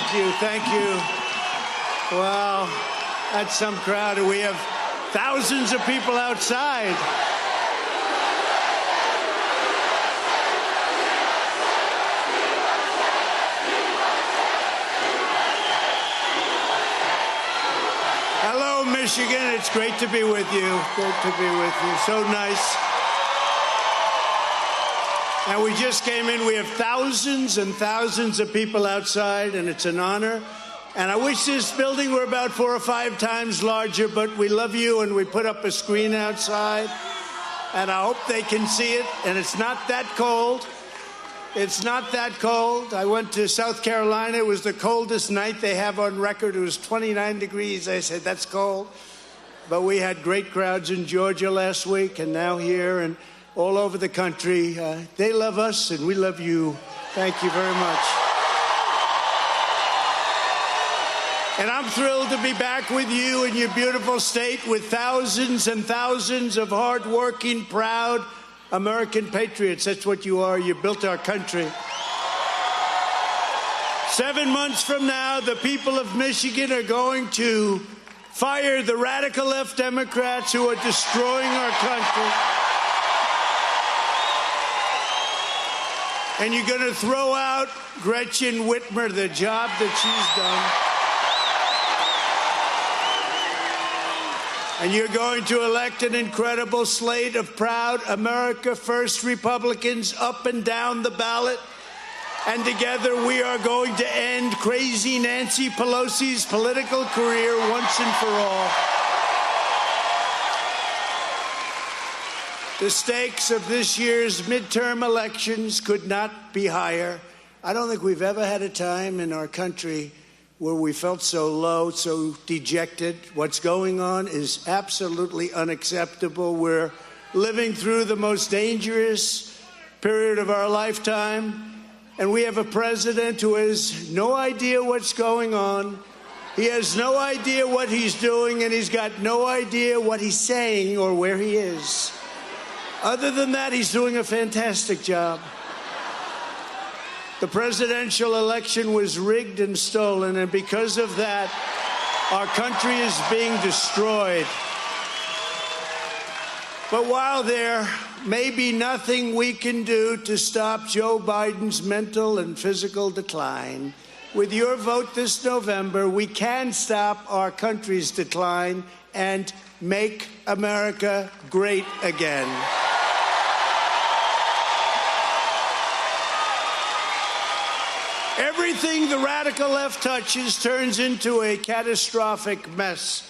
Thank you, thank you. Wow, that's some crowd. We have thousands of people outside. Hello, Michigan. It's great to be with you. Great to be with you. So nice. And we just came in. We have thousands and thousands of people outside, and it's an honor. And I wish this building were about 4 or 5 times larger, but we love you, and we put up a screen outside, and I hope they can see it. And it's not that cold. It's not that cold. I went to South Carolina. It was the coldest night they have on record. It was 29 degrees. I said, that's cold. But we had great crowds in Georgia last week, and now here, and all over the country. They love us, and we love you. Thank you very much. And I'm thrilled to be back with you in your beautiful state with thousands and thousands of hardworking, proud American patriots. That's what you are. You built our country. 7 months from now, the people of Michigan are going to fire the radical left Democrats who are destroying our country. And you're going to throw out Gretchen Whitmer, the job that she's done. And you're going to elect an incredible slate of proud America First Republicans up and down the ballot. And together we are going to end crazy Nancy Pelosi's political career once and for all. The stakes of this year's midterm elections could not be higher. I don't think we've ever had a time in our country where we felt so low, so dejected. What's going on is absolutely unacceptable. We're living through the most dangerous period of our lifetime, and we have a president who has no idea what's going on. He has no idea what he's doing, and he's got no idea what he's saying or where he is. Other than that, he's doing a fantastic job. The presidential election was rigged and stolen, and because of that, our country is being destroyed. But while there may be nothing we can do to stop Joe Biden's mental and physical decline, with your vote this November, we can stop our country's decline and make America great again. Everything the radical left touches turns into a catastrophic mess,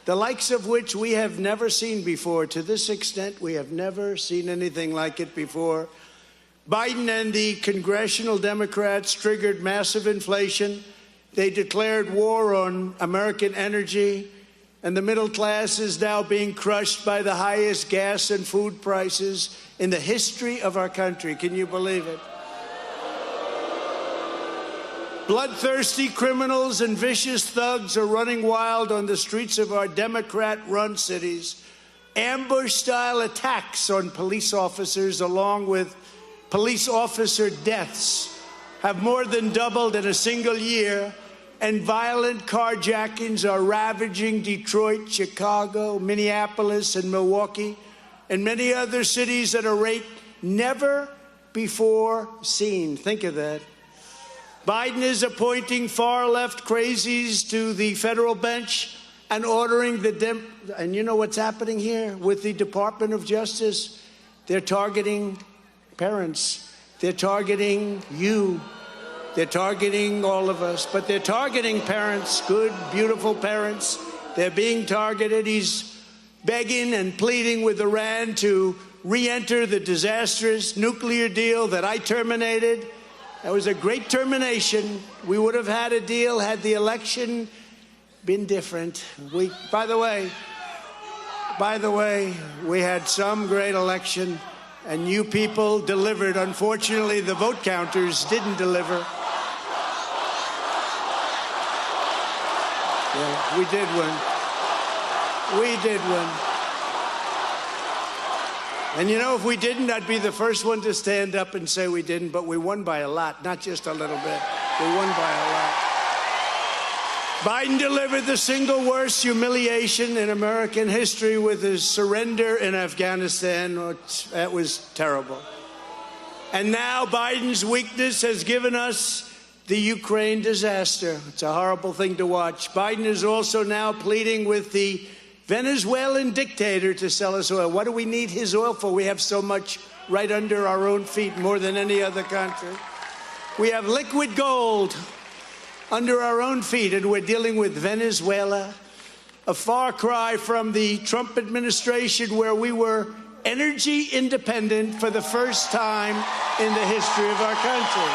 the likes of which we have never seen before. To this extent, we have never seen anything like it before. Biden and the congressional Democrats triggered massive inflation. They declared war on American energy, and the middle class is now being crushed by the highest gas and food prices in the history of our country. Can you believe it? Bloodthirsty criminals and vicious thugs are running wild on the streets of our Democrat-run cities. Ambush-style attacks on police officers, along with police officer deaths, have more than doubled in a single year, and violent carjackings are ravaging Detroit, Chicago, Minneapolis, and Milwaukee, and many other cities at a rate never before seen. Think of that. Biden is appointing far-left crazies to the federal bench and ordering and you know what's happening here with the Department of Justice? They're targeting parents. They're targeting you. They're targeting all of us, but they're targeting parents, good, beautiful parents. They're being targeted. He's begging and pleading with Iran to re-enter the disastrous nuclear deal that I terminated. That was a great termination. We would have had a deal had the election been different. By the way, we had some great election, and you people delivered. Unfortunately, the vote counters didn't deliver. Yeah, we did win. We did win. And you know, if we didn't, I'd be the first one to stand up and say we didn't, but we won by a lot, not just a little bit. We won by a lot. Biden delivered the single worst humiliation in American history with his surrender in Afghanistan. That was terrible. And now Biden's weakness has given us the Ukraine disaster. It's a horrible thing to watch. Biden is also now pleading with the Venezuelan dictator to sell us oil. What do we need his oil for? We have so much right under our own feet, more than any other country. We have liquid gold under our own feet, and we're dealing with Venezuela, a far cry from the Trump administration, where we were energy independent for the first time in the history of our country.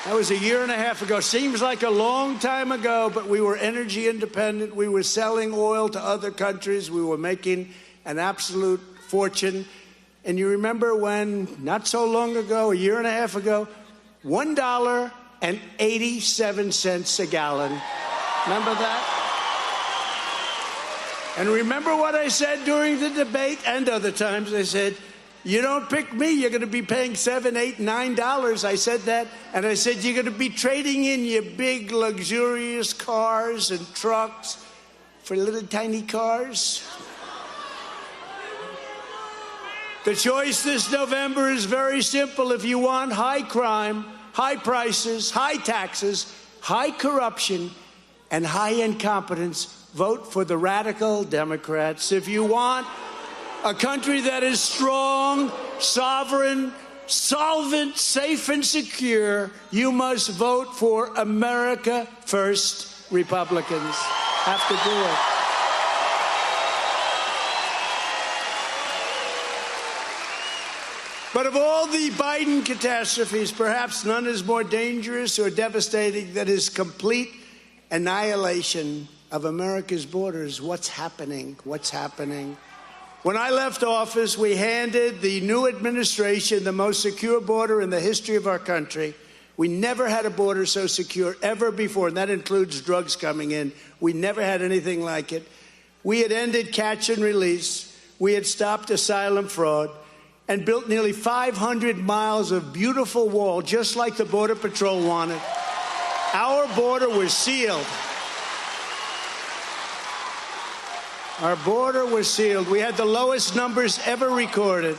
That was a year and a half ago. Seems like a long time ago, but we were energy independent. We were selling oil to other countries. We were making an absolute fortune. And you remember when, not so long ago, a year and a half ago, $1.87 a gallon. Remember that? And remember what I said during the debate and other times? I said, you don't pick me, you're going to be paying $7, $8, $9. I said that. And I said, you're going to be trading in your big, luxurious cars and trucks for little tiny cars. The choice this November is very simple. If you want high crime, high prices, high taxes, high corruption, and high incompetence, vote for the radical Democrats. If you want a country that is strong, sovereign, solvent, safe, and secure, you must vote for America First Republicans. Have to do it. But of all the Biden catastrophes, perhaps none is more dangerous or devastating than his complete annihilation of America's borders. What's happening? What's happening? When I left office, we handed the new administration the most secure border in the history of our country. We never had a border so secure ever before, and that includes drugs coming in. We never had anything like it. We had ended catch and release. We had stopped asylum fraud and built nearly 500 miles of beautiful wall, just like the Border Patrol wanted. Our border was sealed. Our border was sealed. We had the lowest numbers ever recorded.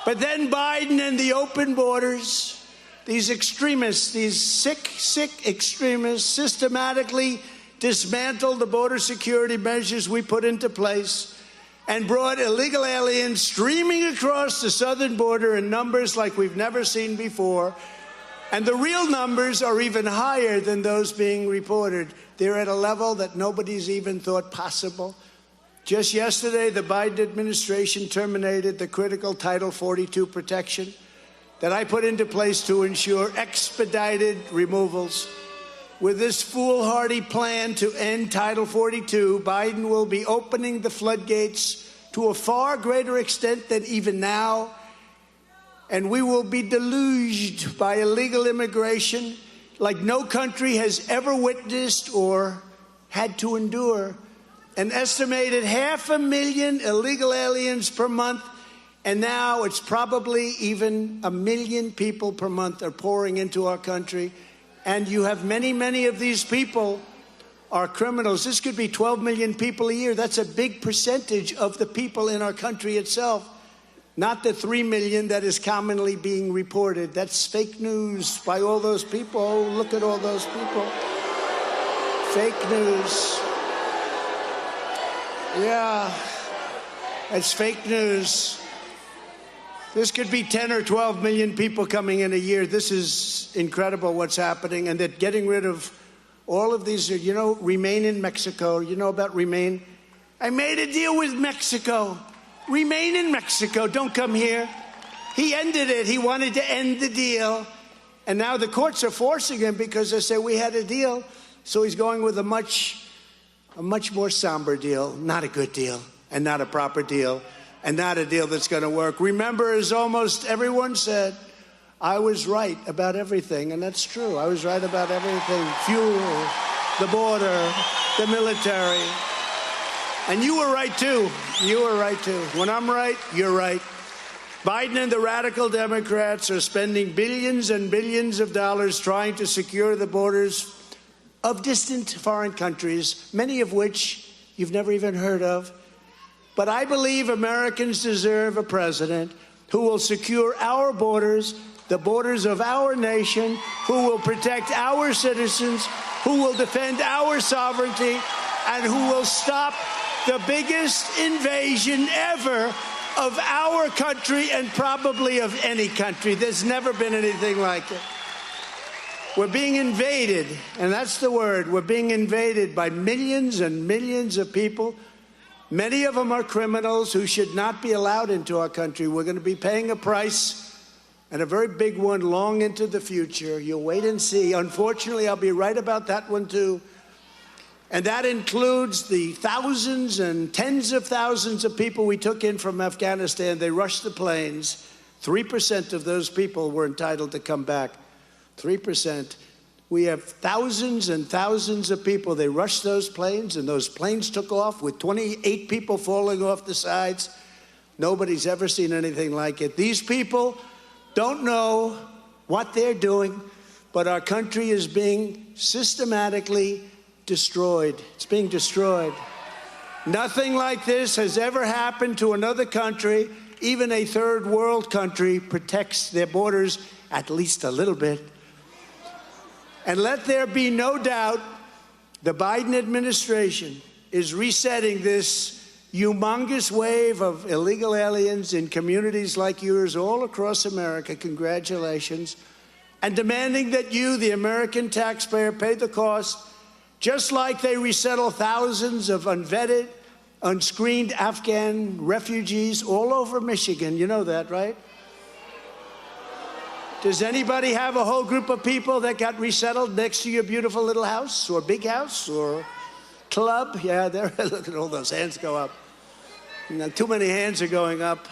But then Biden and the open borders, these extremists, these sick extremists, systematically dismantled the border security measures we put into place and brought illegal aliens streaming across the southern border in numbers like we've never seen before. And the real numbers are even higher than those being reported. They're at a level that nobody's even thought possible. Just yesterday, the Biden administration terminated the critical Title 42 protection that I put into place to ensure expedited removals. With this foolhardy plan to end Title 42, Biden will be opening the floodgates to a far greater extent than even now, and we will be deluged by illegal immigration like no country has ever witnessed or had to endure. An estimated 500,000 illegal aliens per month, and now it's probably even 1 million people per month are pouring into our country. And you have many, many of these people are criminals. This could be 12 million people a year. That's a big percentage of the people in our country itself. Not the 3 million that is commonly being reported. That's fake news by all those people. Oh, look at all those people. Fake news. Yeah, it's fake news. This could be 10 or 12 million people coming in a year. This is incredible what's happening. And they're getting rid of all of these, you know, Remain in Mexico. You know about Remain? I made a deal with Mexico. Remain in Mexico. Don't come here. He ended it. He wanted to end the deal. And now the courts are forcing him because they say we had a deal. So he's going with a much more somber deal, not a good deal, and not a proper deal, and not a deal that's going to work. Remember, as almost everyone said, I was right about everything, and that's true. I was right about everything. Fuel, the border, the military. And you were right, too. You were right, too. When I'm right, you're right. Biden and the radical Democrats are spending billions and billions of dollars trying to secure the borders of distant foreign countries, many of which you've never even heard of. But I believe Americans deserve a president who will secure our borders, the borders of our nation, who will protect our citizens, who will defend our sovereignty, and who will stop the biggest invasion ever of our country and probably of any country. There's never been anything like it. We're being invaded, and that's the word. We're being invaded by millions and millions of people. Many of them are criminals who should not be allowed into our country. We're going to be paying a price, and a very big one, long into the future. You'll wait and see. Unfortunately, I'll be right about that one, too. And that includes the thousands and tens of thousands of people we took in from Afghanistan. They rushed the planes. 3% of those people were entitled to come back. 3%. We have thousands and thousands of people. They rushed those planes, and those planes took off with 28 people falling off the sides. Nobody's ever seen anything like it. These people don't know what they're doing, but our country is being systematically destroyed. It's being destroyed. Nothing like this has ever happened to another country. Even a third world country protects their borders at least a little bit. And let there be no doubt, the Biden administration is resetting this humongous wave of illegal aliens in communities like yours all across America. Congratulations. And demanding that you, the American taxpayer, pay the cost, just like they resettle thousands of unvetted, unscreened Afghan refugees all over Michigan. You know that, right? Does anybody have a whole group of people that got resettled next to your beautiful little house or big house or club? Yeah, there. Look at all those hands go up. Now, too many hands are going up.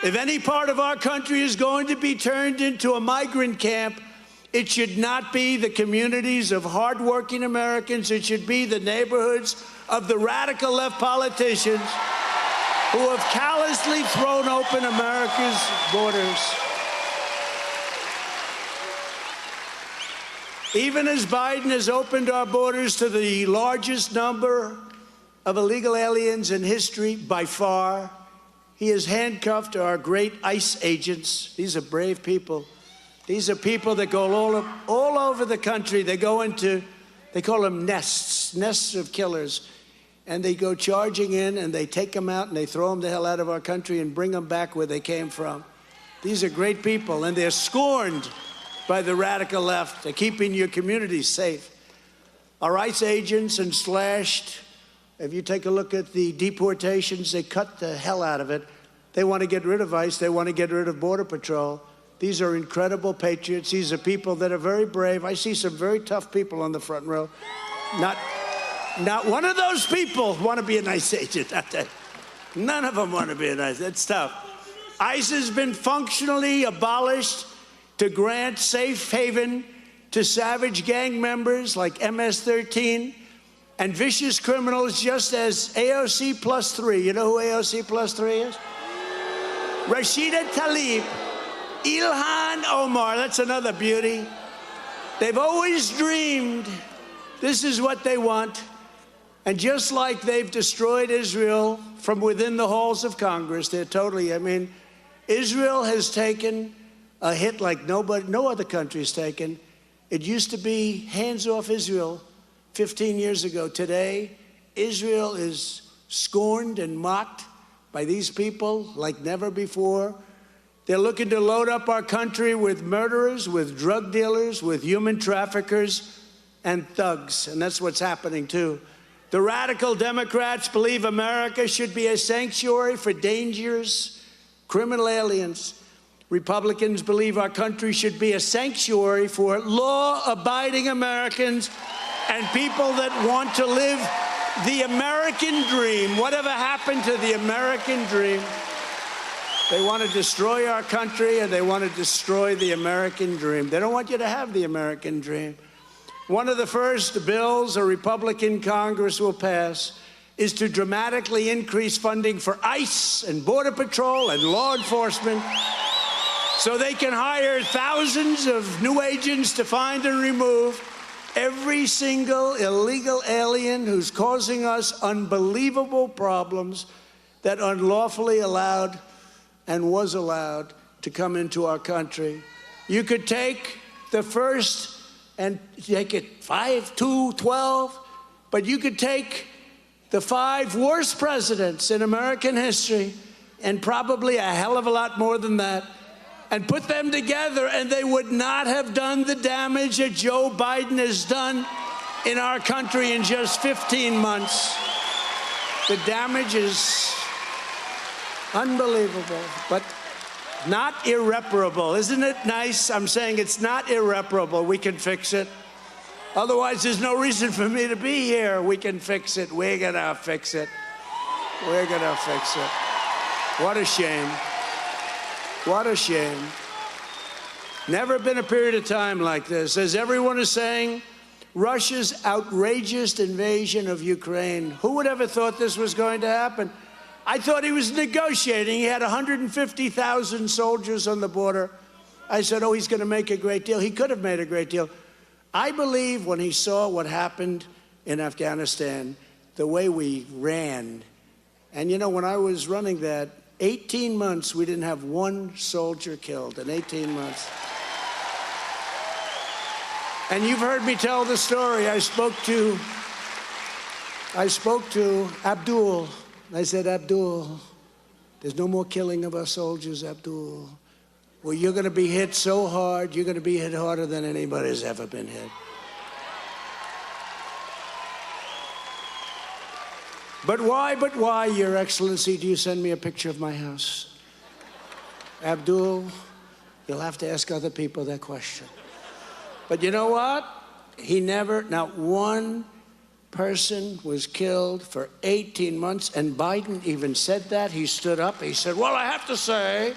If any part of our country is going to be turned into a migrant camp, it should not be the communities of hardworking Americans. It should be the neighborhoods of the radical left politicians who have callously thrown open America's borders. Even as Biden has opened our borders to the largest number of illegal aliens in history by far, he has handcuffed our great ICE agents. These are brave people. These are people that go all over the country. They go into, they call them nests of killers. And they go charging in, and they take them out, and they throw them the hell out of our country and bring them back where they came from. These are great people, and they're scorned by the radical left. They're keeping your communities safe. Our ICE agents and slashed. If you take a look at the deportations, they cut the hell out of it. They want to get rid of ICE. They want to get rid of Border Patrol. These are incredible patriots. These are people that are very brave. I see some very tough people on the front row. Not one of those people want to be an ICE agent. None of them want to be an ICE. That's tough. ICE has been functionally abolished to grant safe haven to savage gang members like MS-13 and vicious criminals just as AOC plus 3. You know who AOC plus 3 is? Rashida Tlaib, Ilhan Omar, that's another beauty. They've always dreamed this is what they want. And just like they've destroyed Israel from within the halls of Congress, they're totally, Israel has taken a hit like no other country has taken. It used to be hands off Israel 15 years ago. Today, Israel is scorned and mocked by these people like never before. They're looking to load up our country with murderers, with drug dealers, with human traffickers, and thugs. And that's what's happening, too. The radical Democrats believe America should be a sanctuary for dangerous criminal aliens. Republicans believe our country should be a sanctuary for law-abiding Americans and people that want to live the American dream. Whatever happened to the American dream? They want to destroy our country, and they want to destroy the American dream. They don't want you to have the American dream. One of the first bills a Republican Congress will pass is to dramatically increase funding for ICE and Border Patrol and law enforcement so they can hire thousands of new agents to find and remove every single illegal alien who's causing us unbelievable problems that unlawfully allowed and was allowed to come into our country. You could take the first and take it 5, 2, 12, but you could take the 5 worst presidents in American history, and probably a hell of a lot more than that, and put them together, and they would not have done the damage that Joe Biden has done in our country in just 15 months. The damage is unbelievable, but not irreparable. Isn't it nice? I'm saying it's not irreparable. We can fix it. Otherwise, there's no reason for me to be here. We can fix it. We're gonna fix it. We're gonna fix it. What a shame. What a shame. Never been a period of time like this. As everyone is saying, Russia's outrageous invasion of Ukraine. Who would ever thought this was going to happen? I thought he was negotiating. He had 150,000 soldiers on the border. I said, oh, he's going to make a great deal. He could have made a great deal. I believe when he saw what happened in Afghanistan, the way we ran, and you know, when I was running that, 18 months, we didn't have one soldier killed in 18 months. And you've heard me tell the story. I spoke to Abdul. I said, Abdul, there's no more killing of our soldiers, Abdul. Well, you're going to be hit so hard, you're going to be hit harder than anybody's ever been hit. But why, Your Excellency, do you send me a picture of my house? Abdul, you'll have to ask other people that question. But you know what? Not one person was killed for 18 months, and Biden even said that. He stood up, he said, well, I have to say,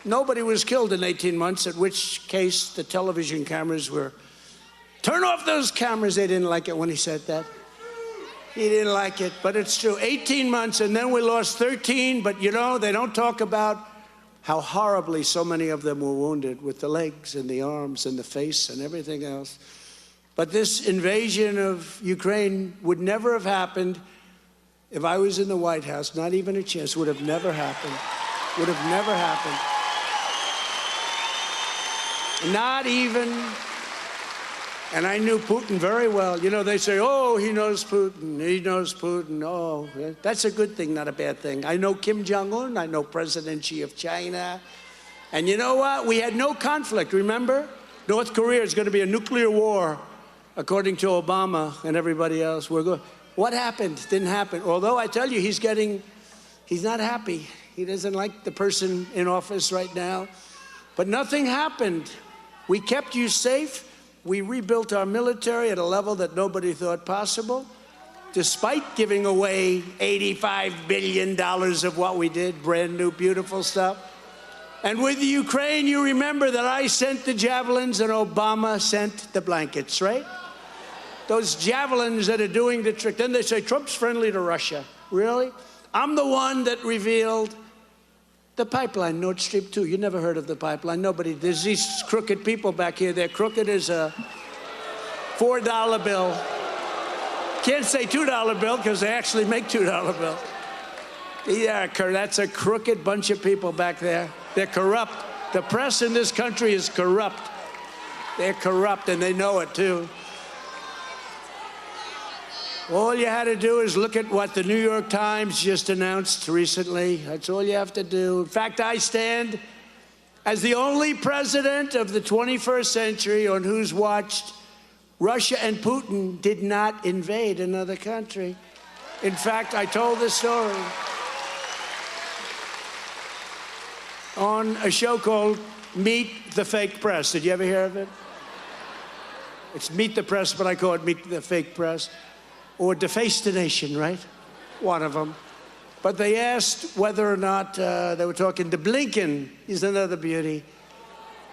nobody was killed in 18 months, at which case the television cameras were, turn off those cameras. They didn't like it when he said that. He didn't like it, but it's true. 18 months, and then we lost 13, but you know, they don't talk about how horribly so many of them were wounded with the legs and the arms and the face and everything else. But this invasion of Ukraine would never have happened if I was in the White House. Not even a chance. Would have never happened. Would have never happened. Not even. And I knew Putin very well. You know, they say, oh, he knows Putin. He knows Putin. Oh, that's a good thing, not a bad thing. I know Kim Jong-un. I know President Xi of China. And you know what? We had no conflict, remember? North Korea is going to be a nuclear war, according to Obama and everybody else. What happened? Didn't happen. Although I tell you, he's not happy. He doesn't like the person in office right now. But nothing happened. We kept you safe. We rebuilt our military at a level that nobody thought possible, despite giving away $85 billion of what we did, brand new, beautiful stuff. And with the Ukraine, you remember that I sent the javelins and Obama sent the blankets, right? Those javelins that are doing the trick. Then they say, Trump's friendly to Russia. Really? I'm the one that revealed the pipeline, Nord Stream 2. You never heard of the pipeline. Nobody. There's these crooked people back here. They're crooked as a $4 bill. Can't say $2 bill because they actually make $2 bills. Yeah, that's a crooked bunch of people back there. They're corrupt. The press in this country is corrupt. They're corrupt, and they know it, too. All you had to do is look at what the New York Times just announced recently. That's all you have to do. In fact, I stand as the only president of the 21st century on whose watch Russia and Putin did not invade another country. In fact, I told this story on a show called Meet the Fake Press. Did you ever hear of it? It's Meet the Press, but I call it Meet the Fake Press. Or Deface the Nation, right? One of them. But they asked whether or not, they were talking to Blinken. He's another beauty.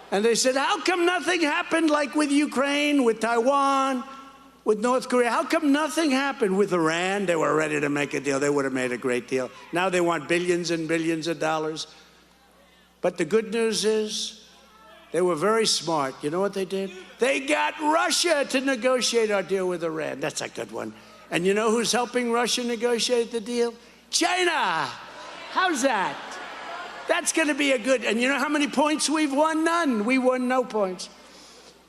And they said, how come nothing happened like with Ukraine, with Taiwan, with North Korea. How come nothing happened with Iran? They were ready to make a deal. They would have made a great deal. Now they want billions and billions of dollars. But the good news is they were very smart. You know what they did? They got Russia to negotiate our deal with Iran. That's a good one. And you know who's helping Russia negotiate the deal? China. How's that? That's going to be a good. And you know how many points we've won? None. We won no points.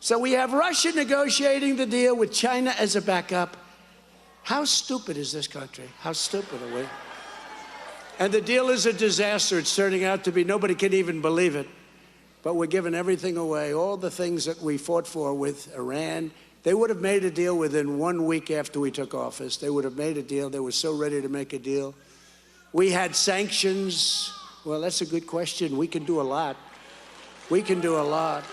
So we have Russia negotiating the deal with China as a backup. How stupid is this country? How stupid are we? And the deal is a disaster. It's turning out to be. Nobody can even believe it. But we're giving everything away. All the things that we fought for with Iran. They would have made a deal within 1 week after we took office. They would have made a deal. They were so ready to make a deal. We had sanctions. Well, that's a good question. We can do a lot. We can do a lot.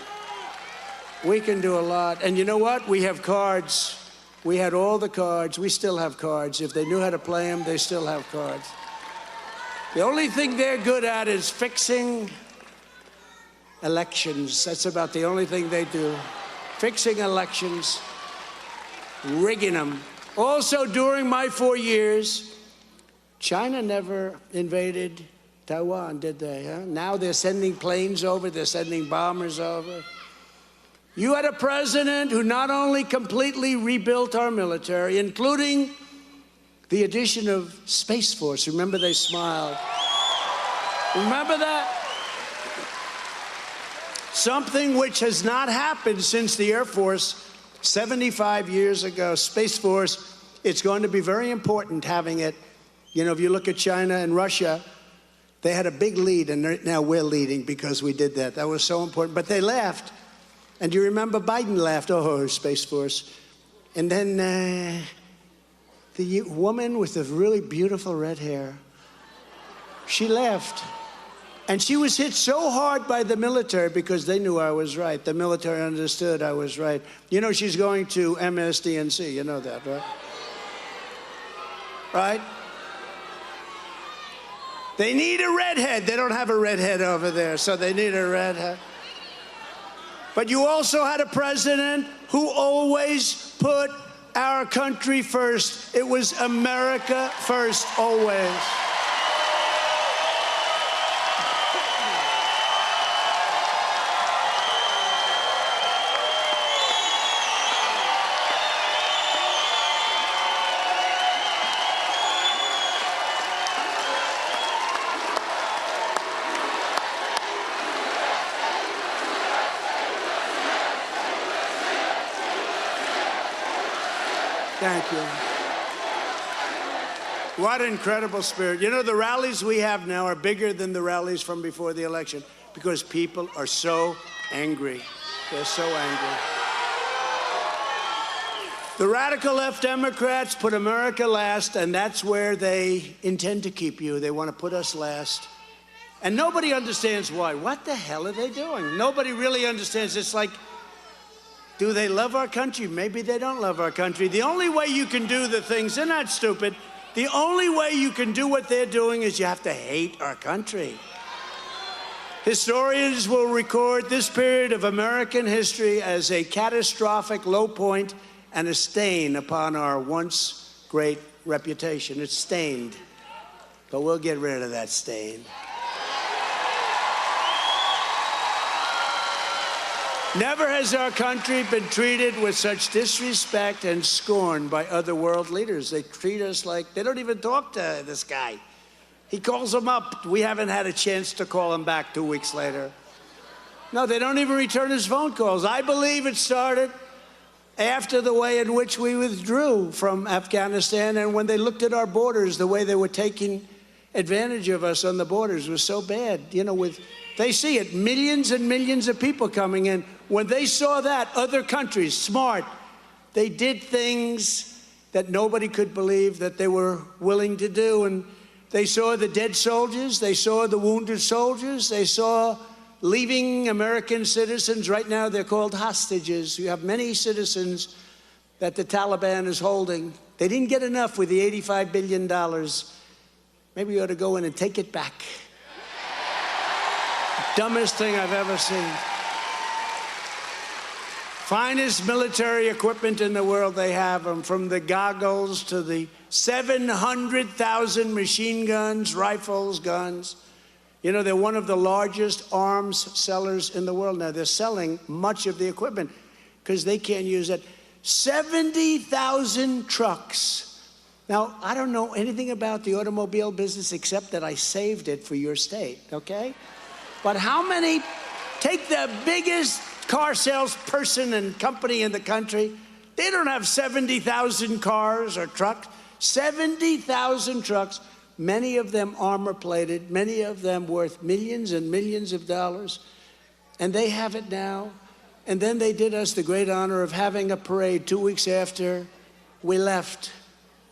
We can do a lot. And you know what? We have cards. We had all the cards. We still have cards. If they knew how to play them, they still have cards. The only thing they're good at is fixing elections. That's about the only thing they do. Fixing elections, rigging them. Also, during my 4 years, China never invaded Taiwan, did they? Huh? Now they're sending planes over, they're sending bombers over. You had a president who not only completely rebuilt our military, including the addition of Space Force. Remember, they smiled. Remember that? Something which has not happened since the Air Force 75 years ago. Space Force, it's going to be very important having it. You know, if you look at China and Russia, they had a big lead, and now we're leading because we did that. That was so important. But they laughed. And you remember Biden laughed, oh, Space Force. And then the woman with the really beautiful red hair, she laughed. And she was hit so hard by the military because they knew I was right. The military understood I was right. You know, she's going to MSDNC. You know that, right? Right? They need a redhead. They don't have a redhead over there, so they need a redhead. But you also had a president who always put our country first. It was America first, always. Thank you. What incredible spirit. You know, the rallies we have now are bigger than the rallies from before the election because people are so angry. They're so angry. The radical left Democrats put America last, and that's where they intend to keep you. They want to put us last. And nobody understands why. What the hell are they doing? Nobody really understands. It's like, do they love our country? Maybe they don't love our country. The only way you can do the things, they're not stupid. The only way you can do what they're doing is you have to hate our country. Historians will record this period of American history as a catastrophic low point and a stain upon our once great reputation. It's stained, but we'll get rid of that stain. Never has our country been treated with such disrespect and scorn by other world leaders. They treat us like, they don't even talk to this guy. He calls them up. We haven't had a chance to call him back 2 weeks later. No, they don't even return his phone calls. I believe it started after the way in which we withdrew from Afghanistan, and when they looked at our borders, the way they were taking advantage of us on the borders was so bad. You know, they see it, millions and millions of people coming in. When they saw that, other countries, smart, they did things that nobody could believe that they were willing to do. And they saw the dead soldiers, they saw the wounded soldiers, they saw leaving American citizens. Right now, they're called hostages. You have many citizens that the Taliban is holding. They didn't get enough with the $85 billion. Maybe you ought to go in and take it back. Dumbest thing I've ever seen. Finest military equipment in the world. They have them, from the goggles to the 700,000 machine guns, rifles, guns. You know, they're one of the largest arms sellers in the world now. They're selling much of the equipment because they can't use it. 70,000 trucks. Now, I don't know anything about the automobile business except that I saved it for your state, okay? But how many, take the biggest car salesperson and company in the country, they don't have 70,000 cars or trucks. 70,000 trucks, many of them armor-plated, many of them worth millions and millions of dollars. And they have it now. And then they did us the great honor of having a parade 2 weeks after we left,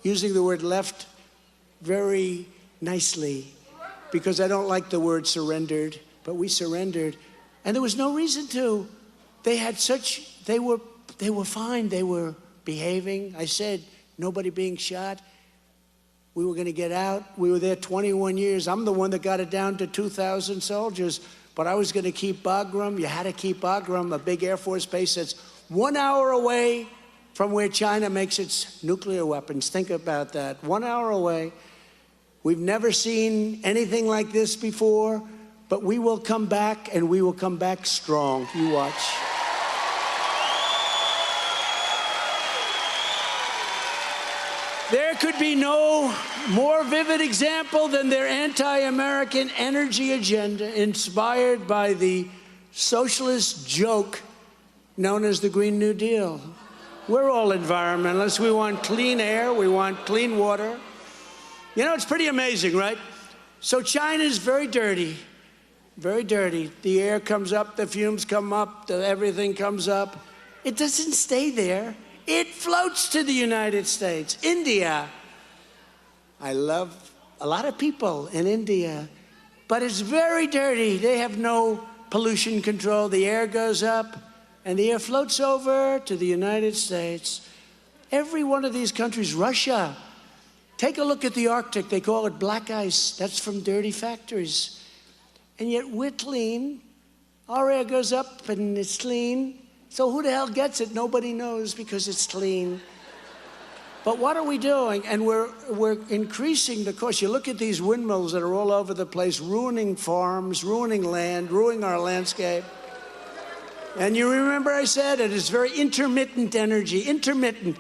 using the word left very nicely, because I don't like the word surrendered, but we surrendered. And there was no reason to. They had such, they were fine, they were behaving. I said, nobody being shot. We were going to get out. We were there 21 years. I'm the one that got it down to 2,000 soldiers, but I was going to keep Bagram. You had to keep Bagram, a big Air Force base that's 1 hour away from where China makes its nuclear weapons. Think about that, 1 hour away. We've never seen anything like this before, but we will come back, and we will come back strong. You watch. There could be no more vivid example than their anti-American energy agenda, inspired by the socialist joke known as the Green New Deal. We're all environmentalists. We want clean air. We want clean water. You know, it's pretty amazing, right? So China's very dirty, very dirty. The air comes up, the fumes come up, everything comes up. It doesn't stay there. It floats to the United States. India. I love a lot of people in India, but it's very dirty. They have no pollution control. The air goes up, and the air floats over to the United States. Every one of these countries, Russia, take a look at the Arctic. They call it black ice. That's from dirty factories. And yet we're clean. Our air goes up, and it's clean. So who the hell gets it? Nobody knows, because it's clean. But what are we doing? And we're increasing the cost. You look at these windmills that are all over the place, ruining farms, ruining land, ruining our landscape. And you remember I said it is very intermittent energy, intermittent.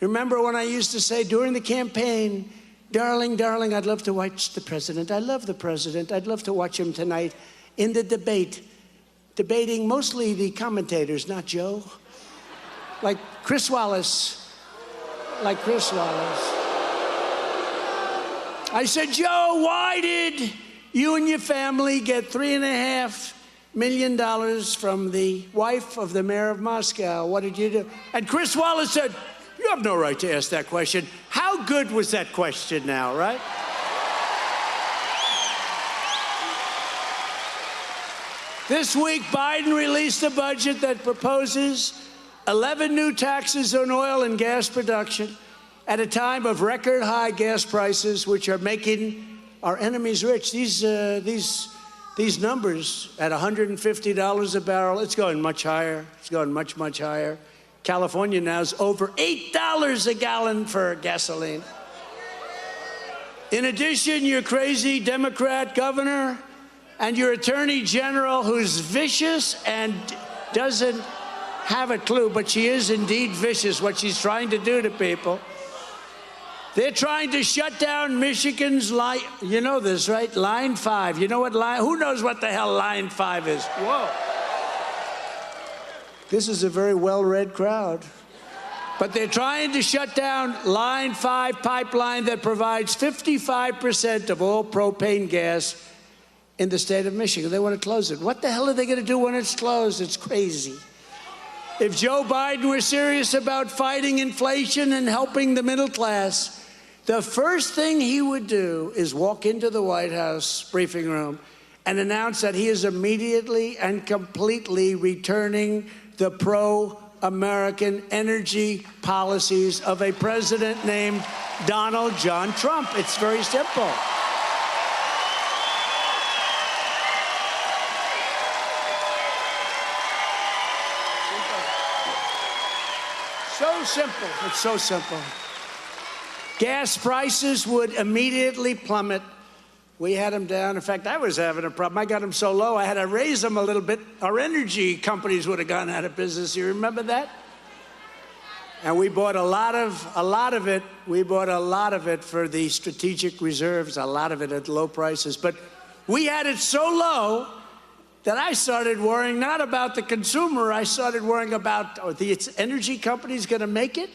Remember when I used to say during the campaign, darling, darling, I'd love to watch the president. I love the president. I'd love to watch him tonight in the debate. Debating mostly the commentators, not Joe. Like Chris Wallace. Like Chris Wallace. I said, Joe, why did you and your family get $3.5 million from the wife of the mayor of Moscow? What did you do? And Chris Wallace said, you have no right to ask that question. How good was that question now, right? This week, Biden released a budget that proposes 11 new taxes on oil and gas production at a time of record high gas prices, which are making our enemies rich. These numbers at $150 a barrel, it's going much higher. It's going much, much higher. California now is over $8 a gallon for gasoline. In addition, your crazy Democrat governor and your attorney general, who's vicious and doesn't have a clue, but she is indeed vicious, what she's trying to do to people. They're trying to shut down Michigan's line. You know this, right? Line 5. You know what line? Who knows what the hell line 5 is? Whoa. This is a very well-read crowd. But they're trying to shut down line 5 pipeline that provides 55% of all propane gas in the state of Michigan. They want to close it. What the hell are they going to do when it's closed? It's crazy. If Joe Biden were serious about fighting inflation and helping the middle class, the first thing he would do is walk into the White House briefing room and announce that he is immediately and completely returning the pro-American energy policies of a president named Donald John Trump. It's very simple. So simple. It's so simple. Gas prices would immediately plummet. We had them down. In fact, I was having a problem. I got them so low, I had to raise them a little bit. Our energy companies would have gone out of business. You remember that? And we bought a lot of it. We bought a lot of it for the strategic reserves, a lot of it at low prices. But we had it so low that I started worrying not about the consumer. I started worrying about, are the energy companies going to make it?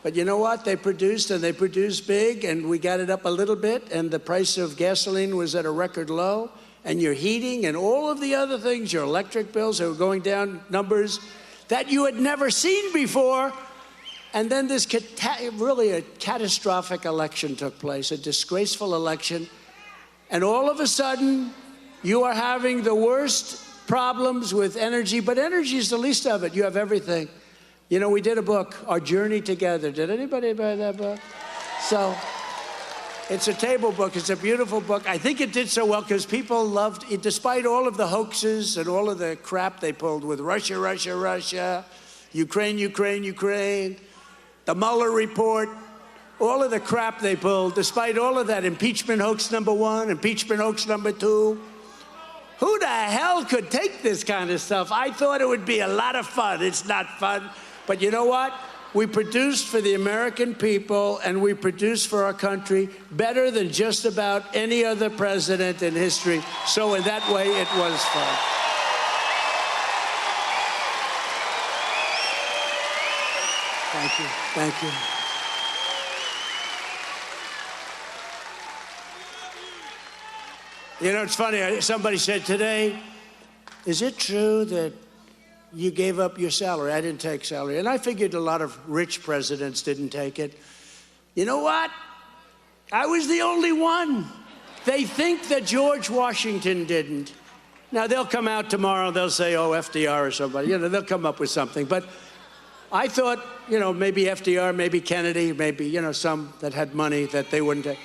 But you know what? They produced, and they produced big, and we got it up a little bit, and the price of gasoline was at a record low, and your heating and all of the other things, your electric bills, they were going down numbers that you had never seen before. And then this really a catastrophic election took place, a disgraceful election. And all of a sudden, you are having the worst problems with energy, but energy is the least of it. You have everything. You know, we did a book, Our Journey Together. Did anybody buy that book? So it's a table book. It's a beautiful book. I think it did so well because people loved it, despite all of the hoaxes and all of the crap they pulled with Russia, Russia, Russia, Ukraine, Ukraine, Ukraine, the Mueller report, all of the crap they pulled, despite all of that, impeachment hoax number 1, impeachment hoax number 2. Who the hell could take this kind of stuff? I thought it would be a lot of fun. It's not fun. But you know what? We produced for the American people, and we produced for our country better than just about any other president in history. So in that way, it was fun. Thank you. Thank you. You know, it's funny. Somebody said today, is it true that you gave up your salary? I didn't take salary. And I figured a lot of rich presidents didn't take it. You know what? I was the only one. They think that George Washington didn't. Now, they'll come out tomorrow, they'll say, oh, FDR or somebody. You know, they'll come up with something. But I thought, you know, maybe FDR, maybe Kennedy, maybe, you know, some that had money that they wouldn't take.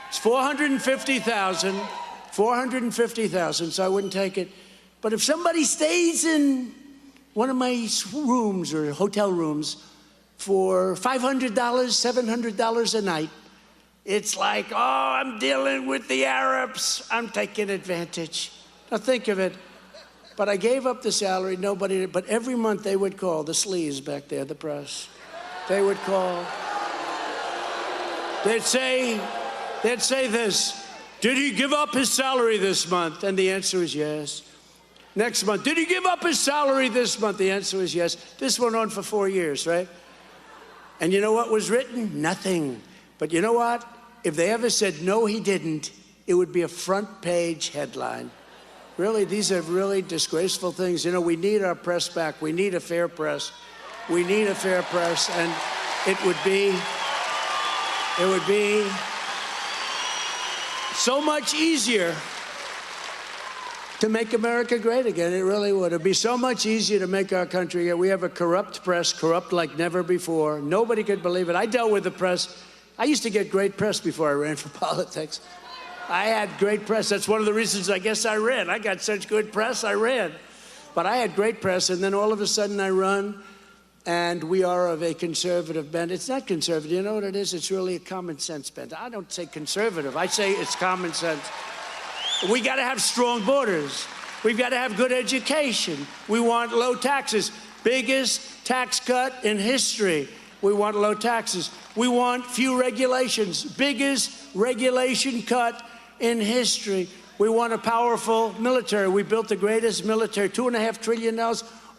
It's $450,000, so I wouldn't take it. But if somebody stays in one of my rooms or hotel rooms for $500, $700 a night, it's like, oh, I'm dealing with the Arabs. I'm taking advantage. Now think of it. But I gave up the salary, but every month they would call, the sleaze back there, the press. They would call. They'd say this, did he give up his salary this month? And the answer is yes. Next month, did he give up his salary this month? The answer is yes. This went on for 4 years, right? And you know what was written? Nothing. But you know what? If they ever said, no, he didn't, it would be a front page headline. Really, these are really disgraceful things. You know, we need our press back. We need a fair press. We need a fair press, and it would be so much easier to make America great again. It really would. It'd be so much easier to make our country great. We have a corrupt press, corrupt like never before. Nobody could believe it. I dealt with the press. I used to get great press before I ran for politics. I had great press. That's one of the reasons I guess I ran. I got such good press, I ran. But I had great press, and then all of a sudden I run, and we are of a conservative bent. It's not conservative. You know what it is? It's really a common sense bent. I don't say conservative. I say it's common sense. We got to have strong borders. We've got to have good education. We want low taxes. Biggest tax cut in history. We want low taxes. We want few regulations. Biggest regulation cut in history. We want a powerful military. We built the greatest military, $2.5 trillion.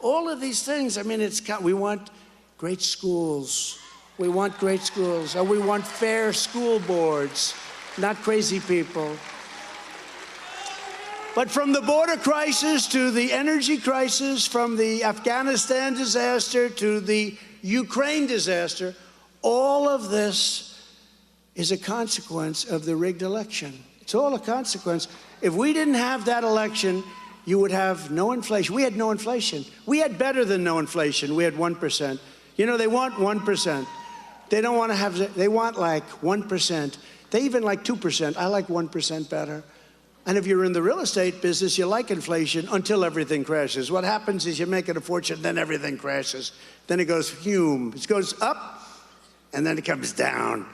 All of these things, I mean, we want great schools. We want great schools. And we want fair school boards, not crazy people. But from the border crisis to the energy crisis, from the Afghanistan disaster to the Ukraine disaster, all of this is a consequence of the rigged election. It's all a consequence. If we didn't have that election, you would have no inflation. We had no inflation. We had better than no inflation. We had 1%. You know, they want 1%. They don't want to have, they want like 1%. They even like 2%. I like 1% better. And if you're in the real estate business, you like inflation until everything crashes. What happens is you're making a fortune, then everything crashes. Then it goes fume. It goes up, and then it comes down.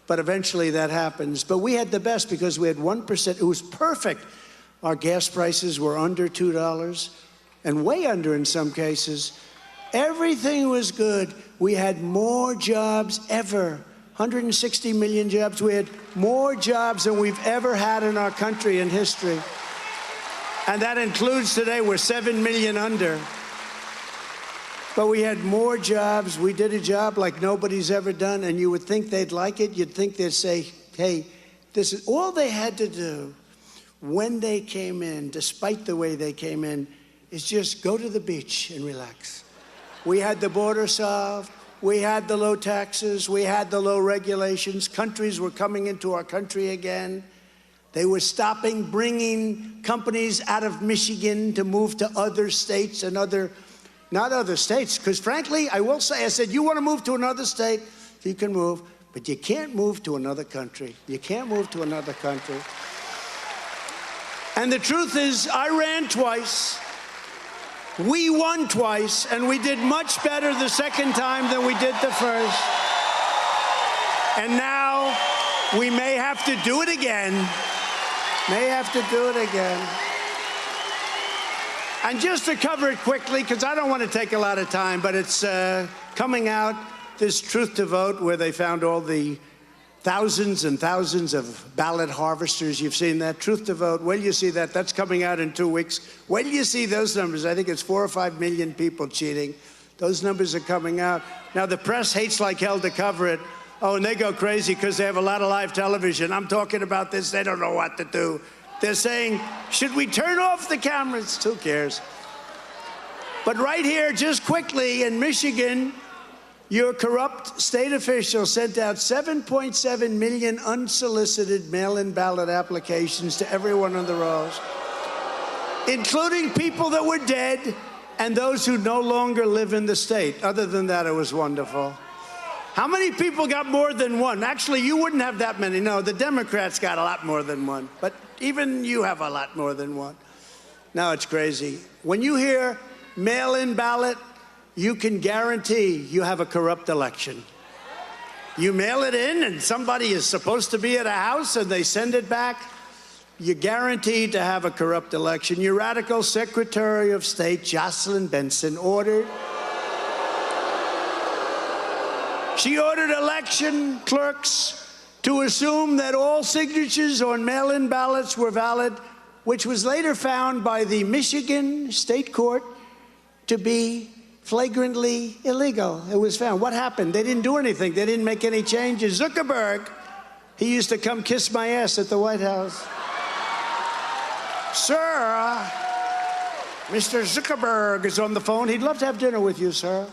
But eventually that happens. But we had the best because we had 1%. It was perfect. Our gas prices were under $2 and way under in some cases. Everything was good. We had more jobs ever. 160 million jobs. We had more jobs than we've ever had in our country in history. And that includes today, we're 7 million under. But we had more jobs. We did a job like nobody's ever done, and you would think they'd like it. You'd think they'd say, hey, this is all they had to do when they came in, despite the way they came in, is just go to the beach and relax. We had the border solved. We had the low taxes. We had the low regulations. Countries were coming into our country again. They were stopping bringing companies out of Michigan to move to other states and not other states, because frankly, I will say, I said, you want to move to another state, you can move, but you can't move to another country. You can't move to another country. And the truth is, I ran twice. We won twice, and we did much better the second time than we did the first. And now we may have to do it again. May have to do it again. And just to cover it quickly, because I don't want to take a lot of time, but it's coming out, this Truth to Vote, where they found all the thousands and thousands of ballot harvesters. You've seen that. Truth to Vote. When you see that, that's coming out in 2 weeks. When you see those numbers, I think it's 4 or 5 million people cheating. Those numbers are coming out. Now, the press hates like hell to cover it. Oh, and they go crazy because they have a lot of live television. I'm talking about this. They don't know what to do. They're saying, should we turn off the cameras? Who cares? But right here, just quickly, in Michigan, your corrupt state officials sent out 7.7 million unsolicited mail-in ballot applications to everyone on the rolls, including people that were dead and those who no longer live in the state. Other than that, it was wonderful. How many people got more than one? Actually, you wouldn't have that many. No, the Democrats got a lot more than one. But even you have a lot more than one. Now it's crazy. When you hear mail-in ballot, you can guarantee you have a corrupt election. You mail it in and somebody is supposed to be at a house and they send it back, you're guaranteed to have a corrupt election. Your radical Secretary of State, Jocelyn Benson, ordered election clerks to assume that all signatures on mail-in ballots were valid, which was later found by the Michigan State Court to be flagrantly illegal. It was found. What happened? They didn't do anything. They didn't make any changes. Zuckerberg, he used to come kiss my ass at the White House. Sir, Mr. Zuckerberg is on the phone. He'd love to have dinner with you, sir.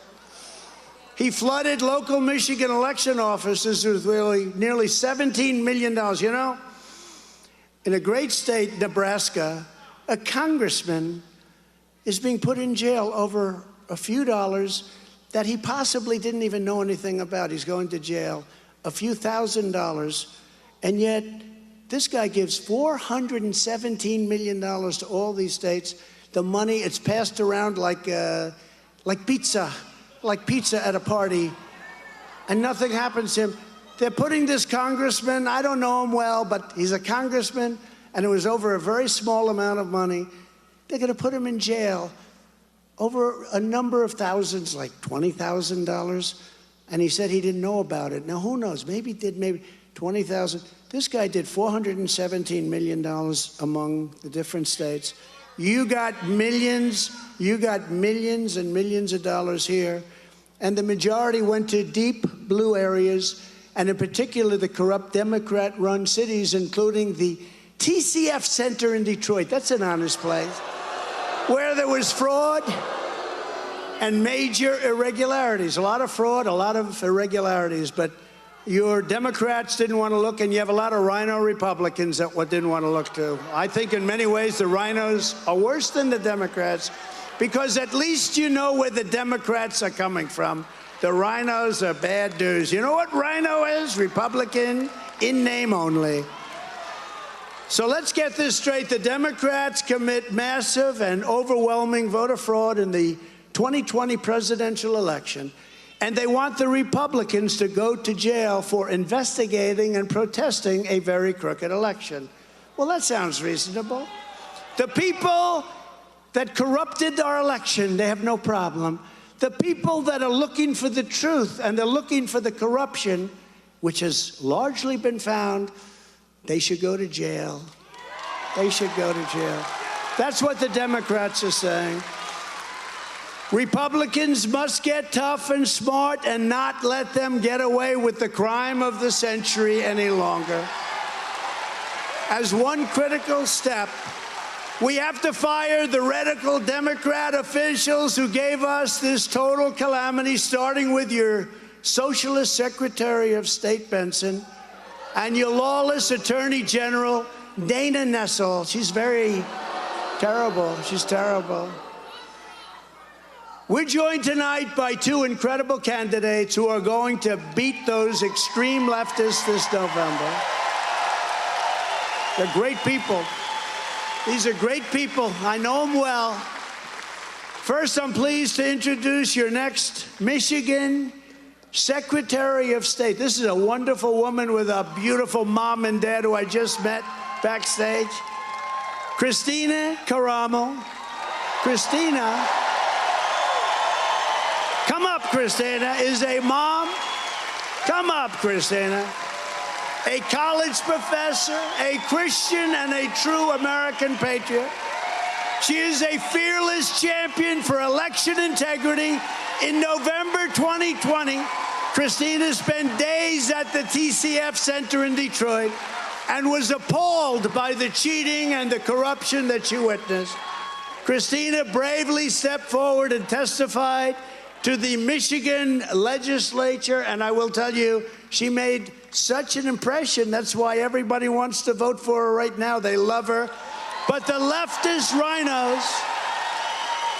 He flooded local Michigan election offices with nearly $17 million. You know, in a great state, Nebraska, a congressman is being put in jail over a few dollars that he possibly didn't even know anything about. He's going to jail, a few $1,000s, and yet this guy gives $417 million to all these states. The money, it's passed around like pizza at a party, and nothing happens to him. They're putting this congressman, I don't know him well, but he's a congressman, and it was over a very small amount of money. They're going to put him in jail over a number of thousands, like $20,000. And he said he didn't know about it. Now, who knows? Maybe he did, maybe 20,000. This guy did $417 million among the different states. You got millions and millions of dollars here. And the majority went to deep blue areas, and in particular, the corrupt Democrat-run cities, including the TCF Center in Detroit. That's an honest place, where there was fraud and major irregularities. A lot of fraud, a lot of irregularities, but your Democrats didn't want to look, and you have a lot of rhino Republicans that didn't want to look too. I think in many ways the rhinos are worse than the Democrats, because at least you know where the Democrats are coming from. The rhinos are bad news. You know what rhino is? Republican, in name only. So let's get this straight. The Democrats commit massive and overwhelming voter fraud in the 2020 presidential election, and they want the Republicans to go to jail for investigating and protesting a very crooked election. Well, that sounds reasonable. The people that corrupted our election, they have no problem. The people that are looking for the truth and they're looking for the corruption, which has largely been found, they should go to jail. They should go to jail. That's what the Democrats are saying. Republicans must get tough and smart and not let them get away with the crime of the century any longer. As one critical step, we have to fire the radical Democrat officials who gave us this total calamity, starting with your socialist Secretary of State, Benson, and your lawless Attorney General, Dana Nessel. She's very terrible. She's terrible. We're joined tonight by two incredible candidates who are going to beat those extreme leftists this November. They're great people. These are great people. I know them well. First, I'm pleased to introduce your next Michigan Secretary of State. This is a wonderful woman with a beautiful mom and dad who I just met backstage. Kristina Karamo. Kristina, come up, Kristina, is a mom. Come up, Kristina. A college professor, a Christian, and a true American patriot. She is a fearless champion for election integrity. In November 2020, Kristina spent days at the TCF Center in Detroit and was appalled by the cheating and the corruption that she witnessed. Kristina bravely stepped forward and testified to the Michigan legislature, and I will tell you, she made such an impression. That's why everybody wants to vote for her right now. They love her. But the leftist rhinos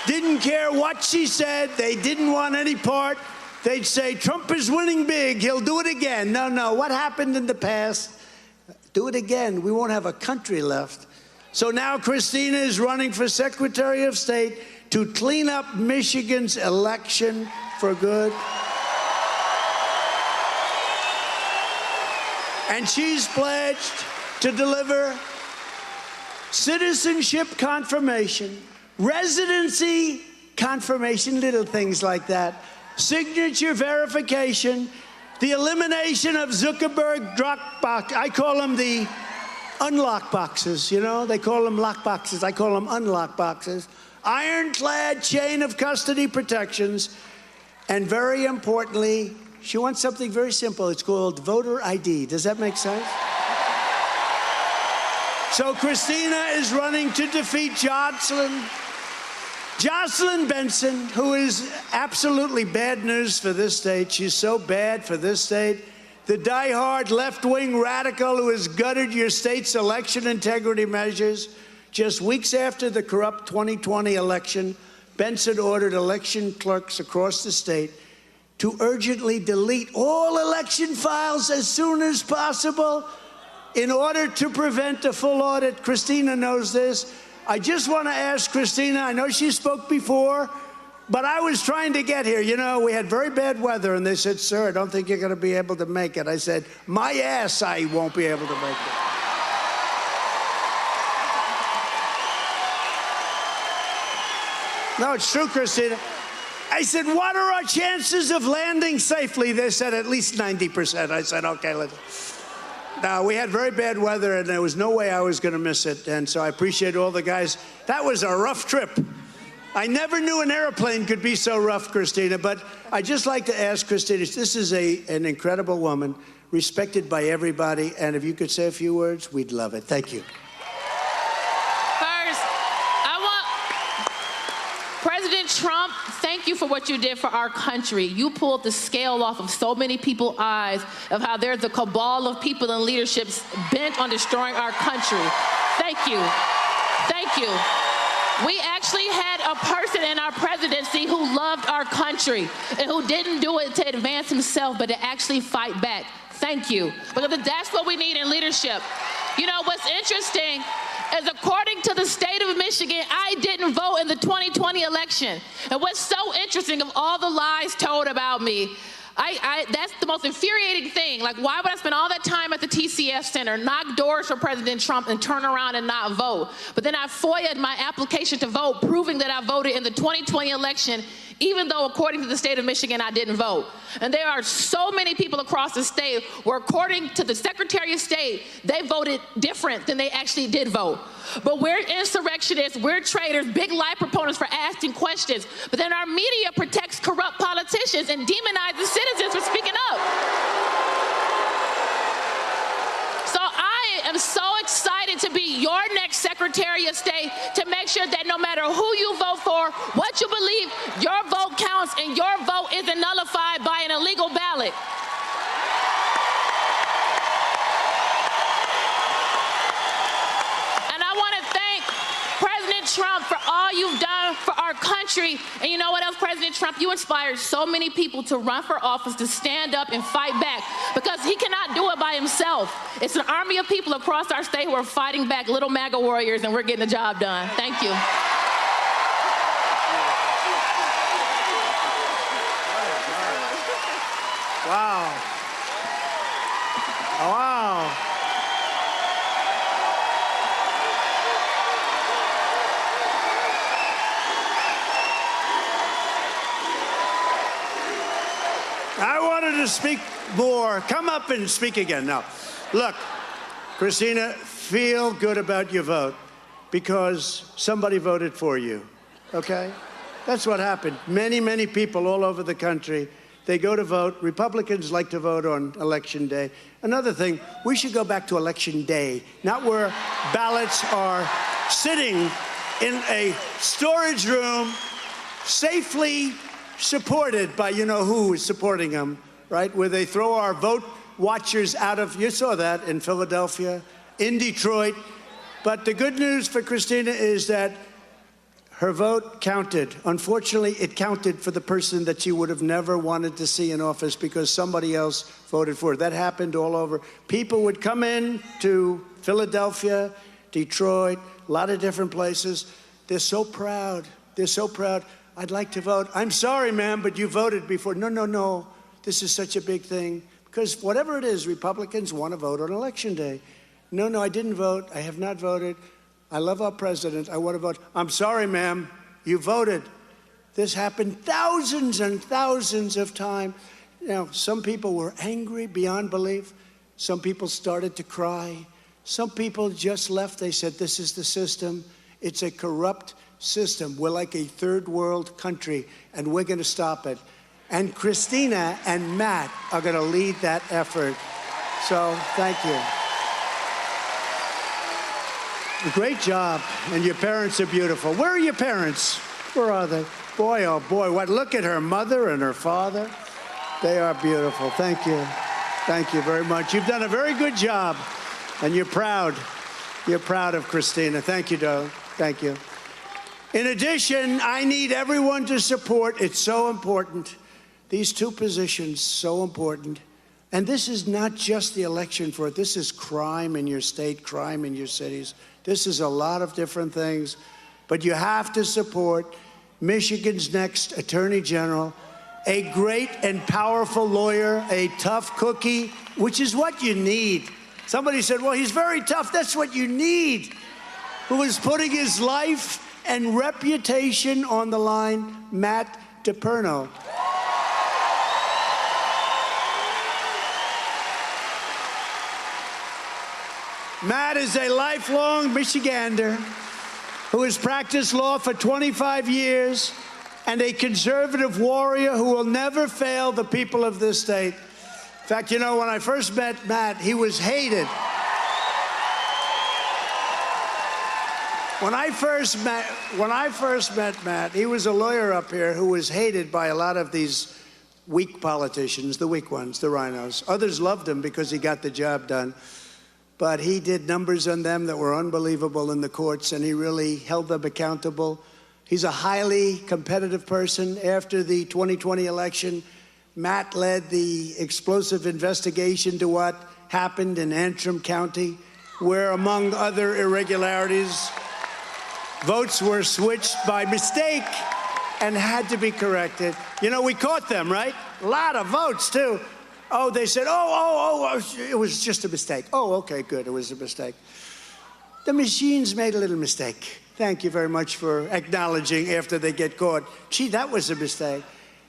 didn't care what she said. They didn't want any part. They'd say, Trump is winning big. He'll do it again. No, no. What happened in the past? Do it again. We won't have a country left. So now Kristina is running for Secretary of State to clean up Michigan's election for good. And she's pledged to deliver citizenship confirmation, residency confirmation, little things like that, signature verification, the elimination of Zuckerberg Dropbox. I call them the unlock boxes, you know? They call them lock boxes. I call them unlock boxes. Ironclad chain of custody protections. And very importantly, she wants something very simple. It's called voter ID. Does that make sense? So Kristina is running to defeat Jocelyn Benson, who is absolutely bad news for this state. She's so bad for this state. The diehard left-wing radical who has gutted your state's election integrity measures. Just weeks after the corrupt 2020 election, Benson ordered election clerks across the state to urgently delete all election files as soon as possible in order to prevent a full audit. Kristina knows this. I just want to ask Kristina, I know she spoke before, but I was trying to get here. You know, we had very bad weather, and they said, sir, I don't think you're going to be able to make it. I said, my ass, I won't be able to make it. No, it's true, Kristina. I said, what are our chances of landing safely? They said, at least 90%. I said, okay, let's. Now, we had very bad weather, and there was no way I was going to miss it. And so I appreciate all the guys. That was a rough trip. I never knew an airplane could be so rough, Kristina. But I'd just like to ask Kristina, this is an incredible woman, respected by everybody. And if you could say a few words, we'd love it. Thank you. President Trump, thank you for what you did for our country. You pulled the scale off of so many people's eyes of how there's a cabal of people in leaderships bent on destroying our country. Thank you. Thank you. We actually had a person in our presidency who loved our country and who didn't do it to advance himself, but to actually fight back. Thank you. Because that's what we need in leadership. You know, what's interesting is according to the state of Michigan, I didn't vote in the 2020 election. And what's so interesting of all the lies told about me, that's the most infuriating thing. Like, why would I spend all that time at the TCF Center, knock doors for President Trump, and turn around and not vote? But then I FOIA'd my application to vote, proving that I voted in the 2020 election, even though, according to the state of Michigan, I didn't vote. And there are so many people across the state where, according to the Secretary of State, they voted different than they actually did vote. But we're insurrectionists, we're traitors, big lie proponents for asking questions. But then our media protects corrupt politicians and demonizes citizens for speaking up. So I am so excited to be your next Secretary of State, to make sure that no matter who you vote for, what you believe, your vote counts and your vote isn't nullified by an illegal ballot. Trump, for all you've done for our country. And you know what else, President Trump? You inspired so many people to run for office, to stand up and fight back, because he cannot do it by himself. It's an army of people across our state who are fighting back, little MAGA warriors, and we're getting the job done. Thank you. Wow. Wow. I wanted to speak more. Come up and speak again. Now, look, Christina, feel good about your vote because somebody voted for you, okay? That's what happened. Many, many people all over the country, they go to vote. Republicans like to vote on Election Day. Another thing, we should go back to Election Day, not where ballots are sitting in a storage room safely supported by you-know-who is supporting them, right? Where they throw our vote watchers out of, you saw that in Philadelphia, in Detroit. But the good news for Christina is that her vote counted. Unfortunately, it counted for the person that she would have never wanted to see in office because somebody else voted for her. That happened all over. People would come in to Philadelphia, Detroit, a lot of different places. They're so proud. They're so proud. I'd like to vote. I'm sorry, ma'am, but you voted before. No, no, no. This is such a big thing. Because whatever it is, Republicans want to vote on Election Day. No, no, I didn't vote. I have not voted. I love our president. I want to vote. I'm sorry, ma'am. You voted. This happened thousands and thousands of times. Now, some people were angry beyond belief. Some people started to cry. Some people just left. They said, this is the system. It's a corrupt system. We're like a third world country, and we're going to stop it. And Christina and Matt are going to lead that effort. So thank you. Great job. And your parents are beautiful. Where are your parents? Where are they? Boy, oh boy, what? Look at her mother and her father. They are beautiful. Thank you. Thank you very much. You've done a very good job, and you're proud. You're proud of Christina. Thank you, Doe. Thank you. In addition, I need everyone to support. It's so important. These two positions, so important. And this is not just the election for it. This is crime in your state, crime in your cities. This is a lot of different things. But you have to support Michigan's next Attorney General, a great and powerful lawyer, a tough cookie, which is what you need. Somebody said, well, he's very tough. That's what you need. Who is putting his life and reputation on the line, Matt DePerno. Matt is a lifelong Michigander who has practiced law for 25 years and a conservative warrior who will never fail the people of this state. In fact, you know, when I first met Matt, he was hated. When I first met Matt, he was a lawyer up here who was hated by a lot of these weak politicians, the weak ones, the rhinos. Others loved him because he got the job done. But he did numbers on them that were unbelievable in the courts, and he really held them accountable. He's a highly competitive person. After the 2020 election, Matt led the explosive investigation to what happened in Antrim County, where, among other irregularities, votes were switched by mistake and had to be corrected. You know, we caught them, right? A lot of votes, too. Oh, they said, it was just a mistake. Oh, okay, good, it was a mistake. The machines made a little mistake. Thank you very much for acknowledging after they get caught. Gee, that was a mistake.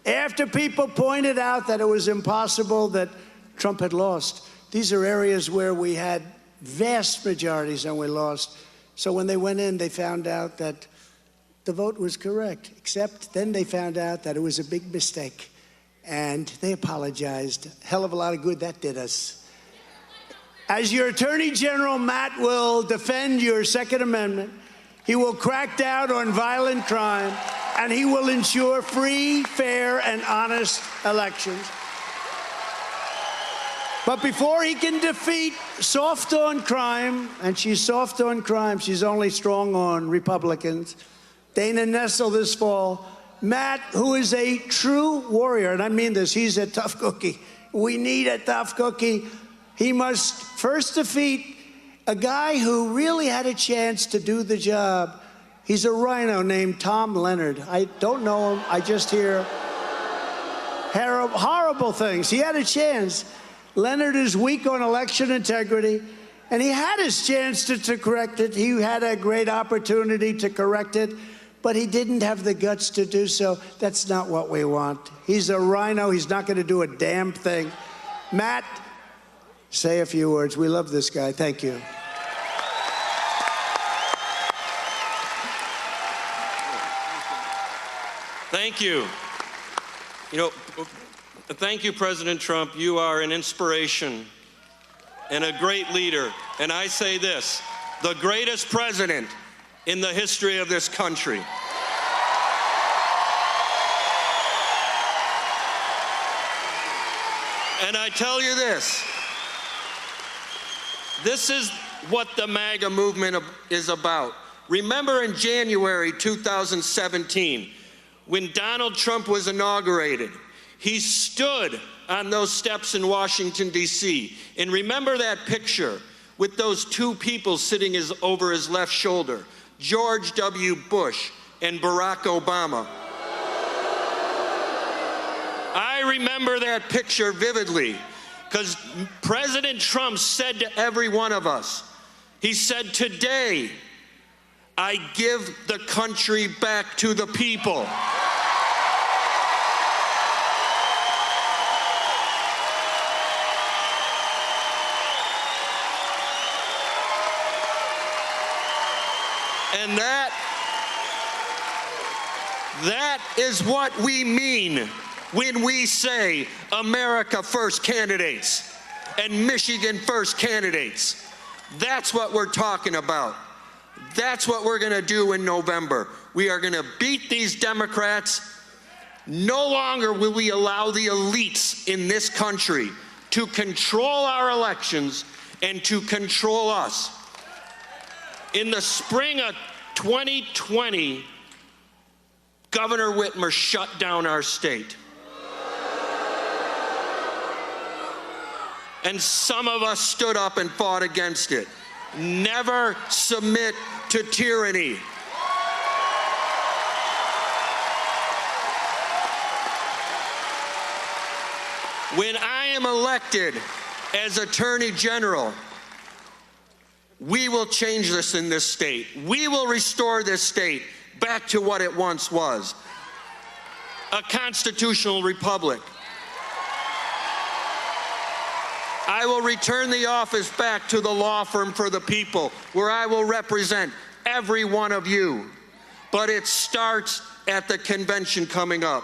After people pointed out that it was impossible that Trump had lost, these are areas where we had vast majorities and we lost. So when they went in, they found out that the vote was correct, except then they found out that it was a big mistake. And they apologized. Hell of a lot of good that did us. As your Attorney General, Matt will defend your Second Amendment. He will crack down on violent crime, and he will ensure free, fair, and honest elections. But before he can defeat soft on crime, and she's soft on crime, she's only strong on Republicans, Dana Nessel this fall, Matt, who is a true warrior, and I mean this, he's a tough cookie. We need a tough cookie. He must first defeat a guy who really had a chance to do the job. He's a rhino named Tom Leonard. I don't know him. I just hear horrible things. He had a chance. Leonard is weak on election integrity, and he had his chance to correct it. He had a great opportunity to correct it, but he didn't have the guts to do so. That's not what we want. He's a rhino. He's not going to do a damn thing. Matt, say a few words. We love this guy. Thank you. Thank you. You know, thank you, President Trump. You are an inspiration and a great leader. And I say this, the greatest president in the history of this country. And I tell you this is what the MAGA movement is about. Remember in January 2017, when Donald Trump was inaugurated, he stood on those steps in Washington, D.C. And remember that picture with those two people sitting over his left shoulder, George W. Bush and Barack Obama. I remember that picture vividly because President Trump said to every one of us, he said, today, I give the country back to the people. And that is what we mean when we say America First candidates and Michigan First candidates. That's what we're talking about. That's what we're going to do in November. We are going to beat these Democrats. No longer will we allow the elites in this country to control our elections and to control us. In the spring of 2020, Governor Whitmer shut down our state. And some of us stood up and fought against it. Never submit to tyranny. When I am elected as Attorney General, we will change this in this state. We will restore this state back to what it once was, a constitutional republic. I will return the office back to the law firm for the people, where I will represent every one of you. But it starts at the convention coming up.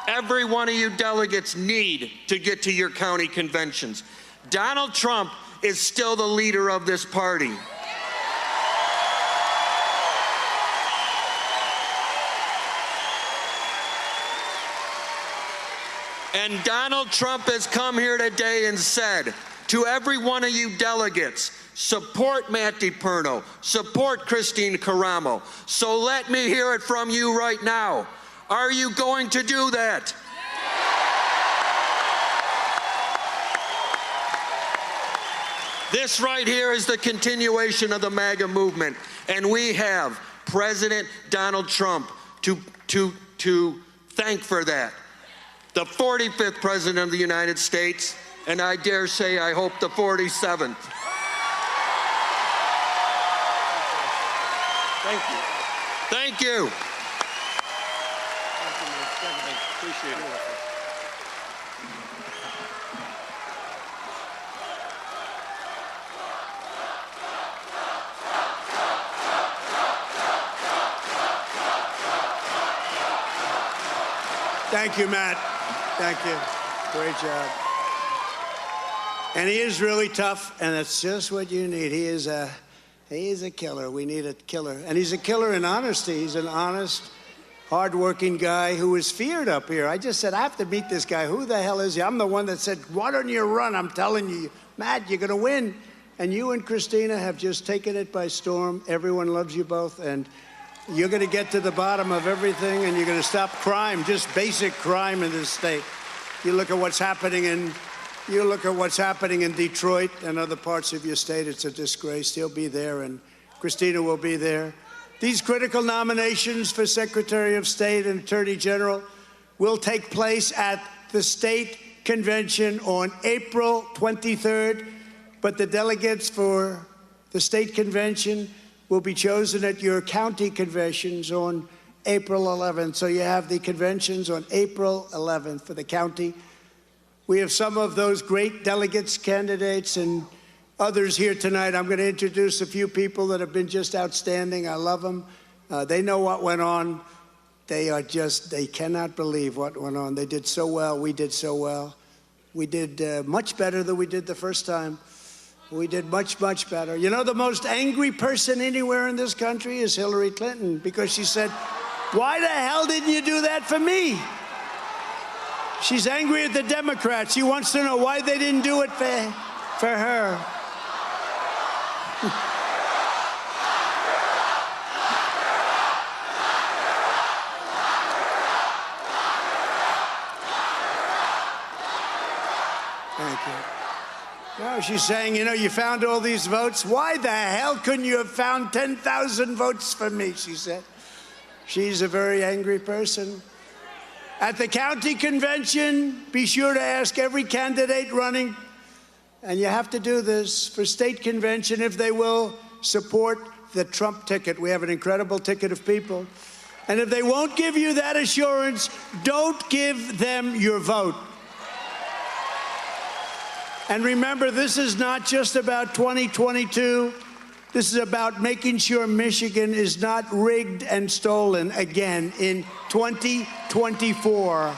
Every one of you delegates need to get to your county conventions. Donald Trump is still the leader of this party. And Donald Trump has come here today and said to every one of you delegates, support Matt DePerno, support Christine Caramo. So let me hear it from you right now. Are you going to do that? This right here is the continuation of the MAGA movement, and we have President Donald Trump to thank for that. The 45th President of the United States, and I dare say, I hope the 47th. Thank you. Thank you. Appreciate it. Thank you, Matt. Thank you. Great job. And he is really tough, and that's just what you need. He is a killer. We need a killer. And he's a killer in honesty. He's an honest, hardworking guy who is feared up here. I just said, I have to meet this guy. Who the hell is he? I'm the one that said, why don't you run? I'm telling you, Matt, you're going to win. And you and Christina have just taken it by storm. Everyone loves you both, and you're going to get to the bottom of everything, and you're going to stop crime, just basic crime in this state. You look at what's happening in Detroit and other parts of your state. It's a disgrace. He'll be there, and Christina will be there. These critical nominations for Secretary of State and Attorney General will take place at the state convention on April 23rd, but the delegates for the state convention will be chosen at your county conventions on April 11th. So you have the conventions on April 11th for the county. We have some of those great delegates, candidates, and others here tonight. I'm going to introduce a few people that have been just outstanding. I love them. They know what went on. They cannot believe what went on. They did so well. We did so well. We did much better than we did the first time. We did much, much better. You know, the most angry person anywhere in this country is Hillary Clinton, because she said, why the hell didn't you do that for me? She's angry at the Democrats. She wants to know why they didn't do it for her. Thank you. No, she's saying, you know, you found all these votes. Why the hell couldn't you have found 10,000 votes for me, she said. She's a very angry person. At the county convention, be sure to ask every candidate running, and you have to do this for state convention, if they will support the Trump ticket. We have an incredible ticket of people. And if they won't give you that assurance, don't give them your vote. And remember, this is not just about 2022. This is about making sure Michigan is not rigged and stolen again in 2024.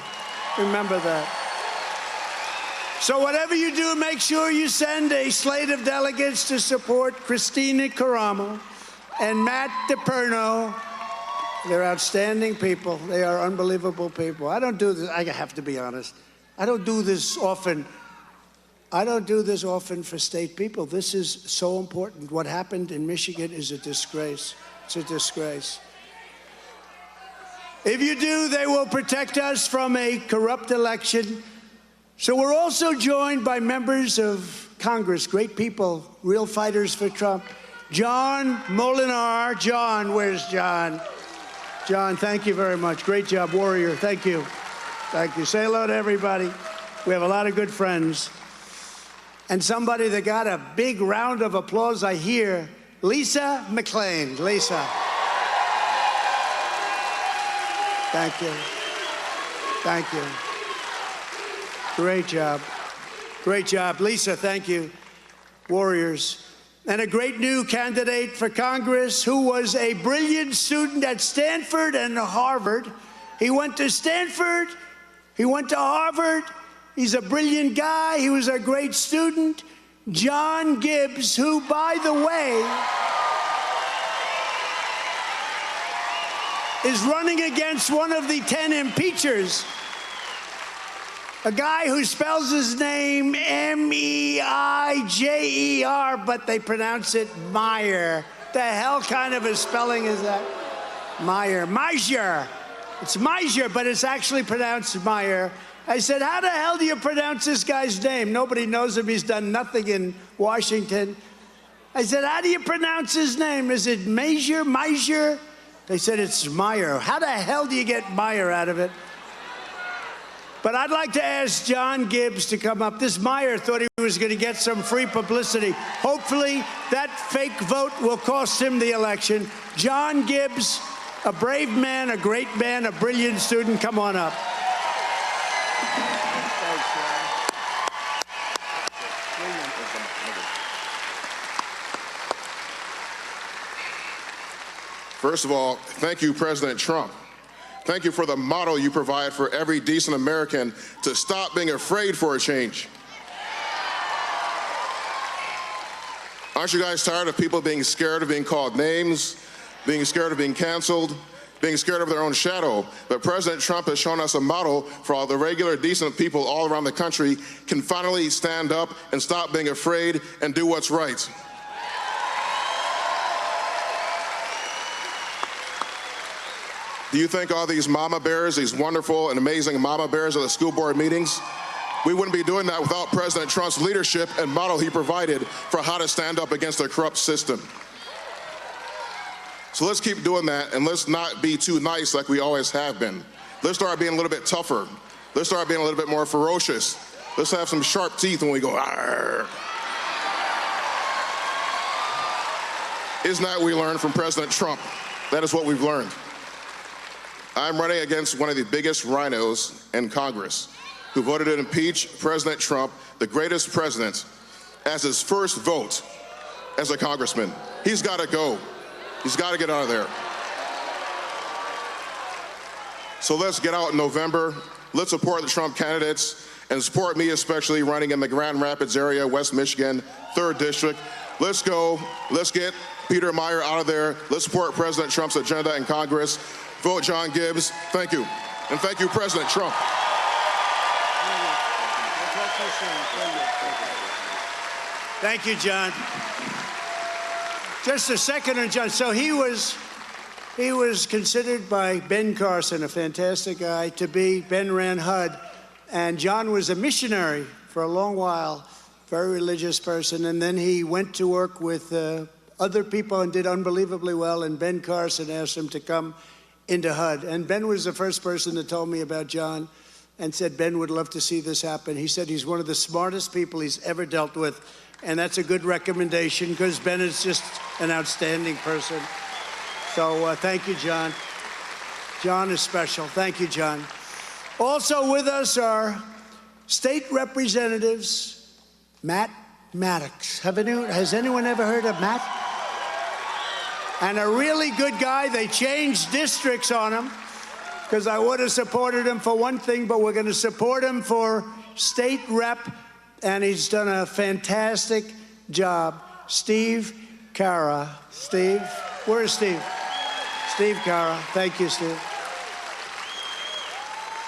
Remember that. So whatever you do, make sure you send a slate of delegates to support Christina Karamo and Matt DePerno. They're outstanding people. They are unbelievable people. I don't do this, I have to be honest. I don't do this often. I don't do this often for state people. This is so important. What happened in Michigan is a disgrace. It's a disgrace. If you do, they will protect us from a corrupt election. So we're also joined by members of Congress, great people, real fighters for Trump. John Molinar. John, where's John? John, thank you very much. Great job, warrior. Thank you. Thank you. Say hello to everybody. We have a lot of good friends. And somebody that got a big round of applause, I hear, Lisa McClain. Lisa. Thank you. Thank you. Great job. Great job. Lisa, thank you. Warriors. And a great new candidate for Congress who was a brilliant student at Stanford and Harvard. He went to Stanford. He went to Harvard. He's a brilliant guy. He was a great student. John Gibbs, who, by the way, is running against one of the 10 impeachers, a guy who spells his name M-E-I-J-E-R, but they pronounce it Meyer. The hell kind of a spelling is that? Meyer. Meisher. It's Meisher, but it's actually pronounced Meyer. I said, how the hell do you pronounce this guy's name? Nobody knows him. He's done nothing in Washington. I said, how do you pronounce his name? Is it Meisher? They said, it's Meyer. How the hell do you get Meyer out of it? But I'd like to ask John Gibbs to come up. This Meyer thought he was going to get some free publicity. Hopefully, that fake vote will cost him the election. John Gibbs, a brave man, a great man, a brilliant student. Come on up. First of all, thank you, President Trump. Thank you for the model you provide for every decent American to stop being afraid for a change. Aren't you guys tired of people being scared of being called names, being scared of being canceled, being scared of their own shadow? But President Trump has shown us a model for all the regular, decent people all around the country can finally stand up and stop being afraid and do what's right. Do you think all these mama bears, these wonderful and amazing mama bears at the school board meetings, we wouldn't be doing that without President Trump's leadership and model he provided for how to stand up against a corrupt system? So let's keep doing that, and let's not be too nice like we always have been. Let's start being a little bit tougher. Let's start being a little bit more ferocious. Let's have some sharp teeth when we go, arr. Isn't that what we learned from President Trump? That is what we've learned. I'm running against one of the biggest rhinos in Congress, who voted to impeach President Trump, the greatest president, as his first vote as a congressman. He's got to go. He's got to get out of there. So let's get out in November. Let's support the Trump candidates and support me, especially running in the Grand Rapids area, West Michigan, 3rd District. Let's go. Let's get Peter Meyer out of there. Let's support President Trump's agenda in Congress. Vote John Gibbs. Thank you. And thank you, President Trump. Thank you, John. Just a second on John. So he was considered by Ben Carson, a fantastic guy, to be, Ben ran HUD, and John was a missionary for a long while, very religious person, and then he went to work with other people and did unbelievably well, and Ben Carson asked him to come into HUD. And Ben was the first person that told me about John and said Ben would love to see this happen. He said he's one of the smartest people he's ever dealt with, and that's a good recommendation because Ben is just an outstanding person. So thank you, John. John is special. Thank you, John. Also with us are state representatives Matt Maddox. Has anyone ever heard of Matt? And a really good guy. They changed districts on him because I would have supported him for one thing, but we're going to support him for state rep, and he's done a fantastic job. Steve Cara. Steve, where is Steve? Steve Cara. Thank you, Steve.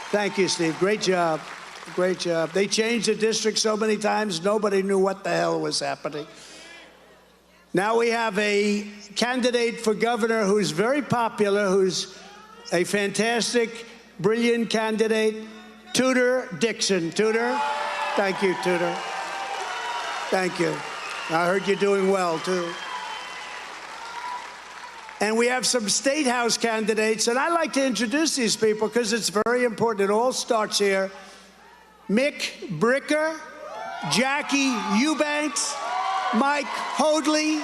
Thank you, Steve. Great job. Great job. They changed the district so many times, nobody knew what the hell was happening. Now we have a candidate for governor who's very popular, who's a fantastic, brilliant candidate, Tudor Dixon. Tudor, thank you, Tudor. Thank you. I heard you're doing well, too. And we have some state house candidates, and I like to introduce these people because it's very important. It all starts here. Mick Bricker, Jackie Eubanks, Mike Hoadley,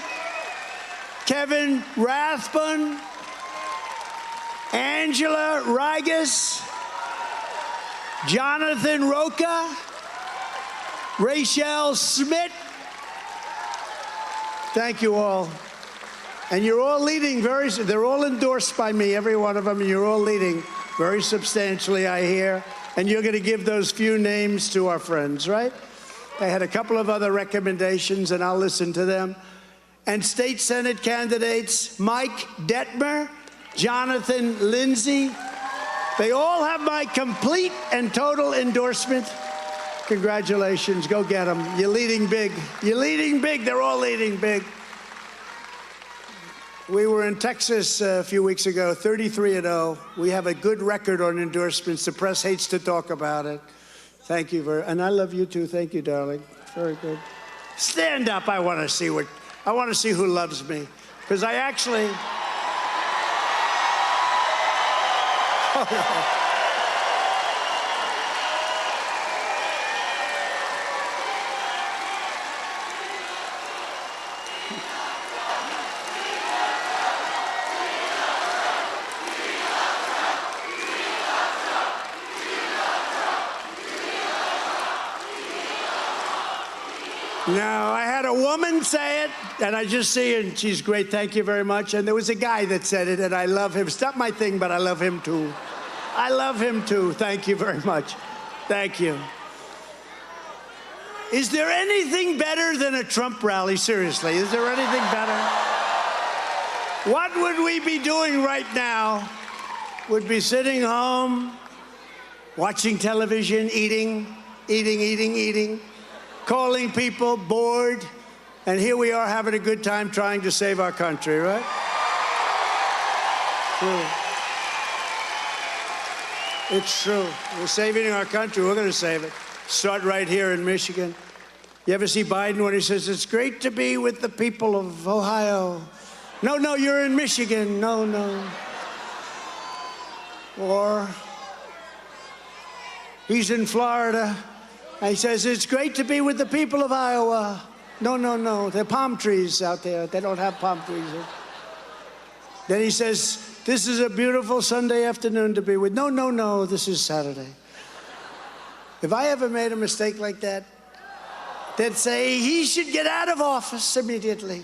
Kevin Rathbun, Angela Rigas, Jonathan Roca, Rachel Smith. Thank you all. And you're all leading they're all endorsed by me, every one of them, and you're all leading very substantially, I hear. And you're going to give those few names to our friends, right? I had a couple of other recommendations, and I'll listen to them. And state Senate candidates, Mike Detmer, Jonathan Lindsay. They all have my complete and total endorsement. Congratulations. Go get them. You're leading big. You're leading big. They're all leading big. We were in Texas a few weeks ago, 33-0. We have a good record on endorsements. The press hates to talk about it. Thank you and I love you too. Thank you, darling. Very good. Stand up. I want to see who loves me, because I actually. Now, I had a woman say it, and I just see her, and she's great. Thank you very much. And there was a guy that said it, and I love him. It's not my thing, but I love him too. I love him too. Thank you very much. Thank you. Is there anything better than a Trump rally? Seriously, is there anything better? What would we be doing right now? Would be sitting home, watching television, eating, calling people, bored, and here we are having a good time trying to save our country, right? True. It's true. We're saving our country. We're going to save it. Start right here in Michigan. You ever see Biden when he says, it's great to be with the people of Ohio? No, you're in Michigan. No. Or he's in Florida. And he says, it's great to be with the people of Iowa. No. There are palm trees out there. They don't have palm trees. Then he says, this is a beautiful Sunday afternoon to be with. No, this is Saturday. If I ever made a mistake like that, they'd say he should get out of office immediately.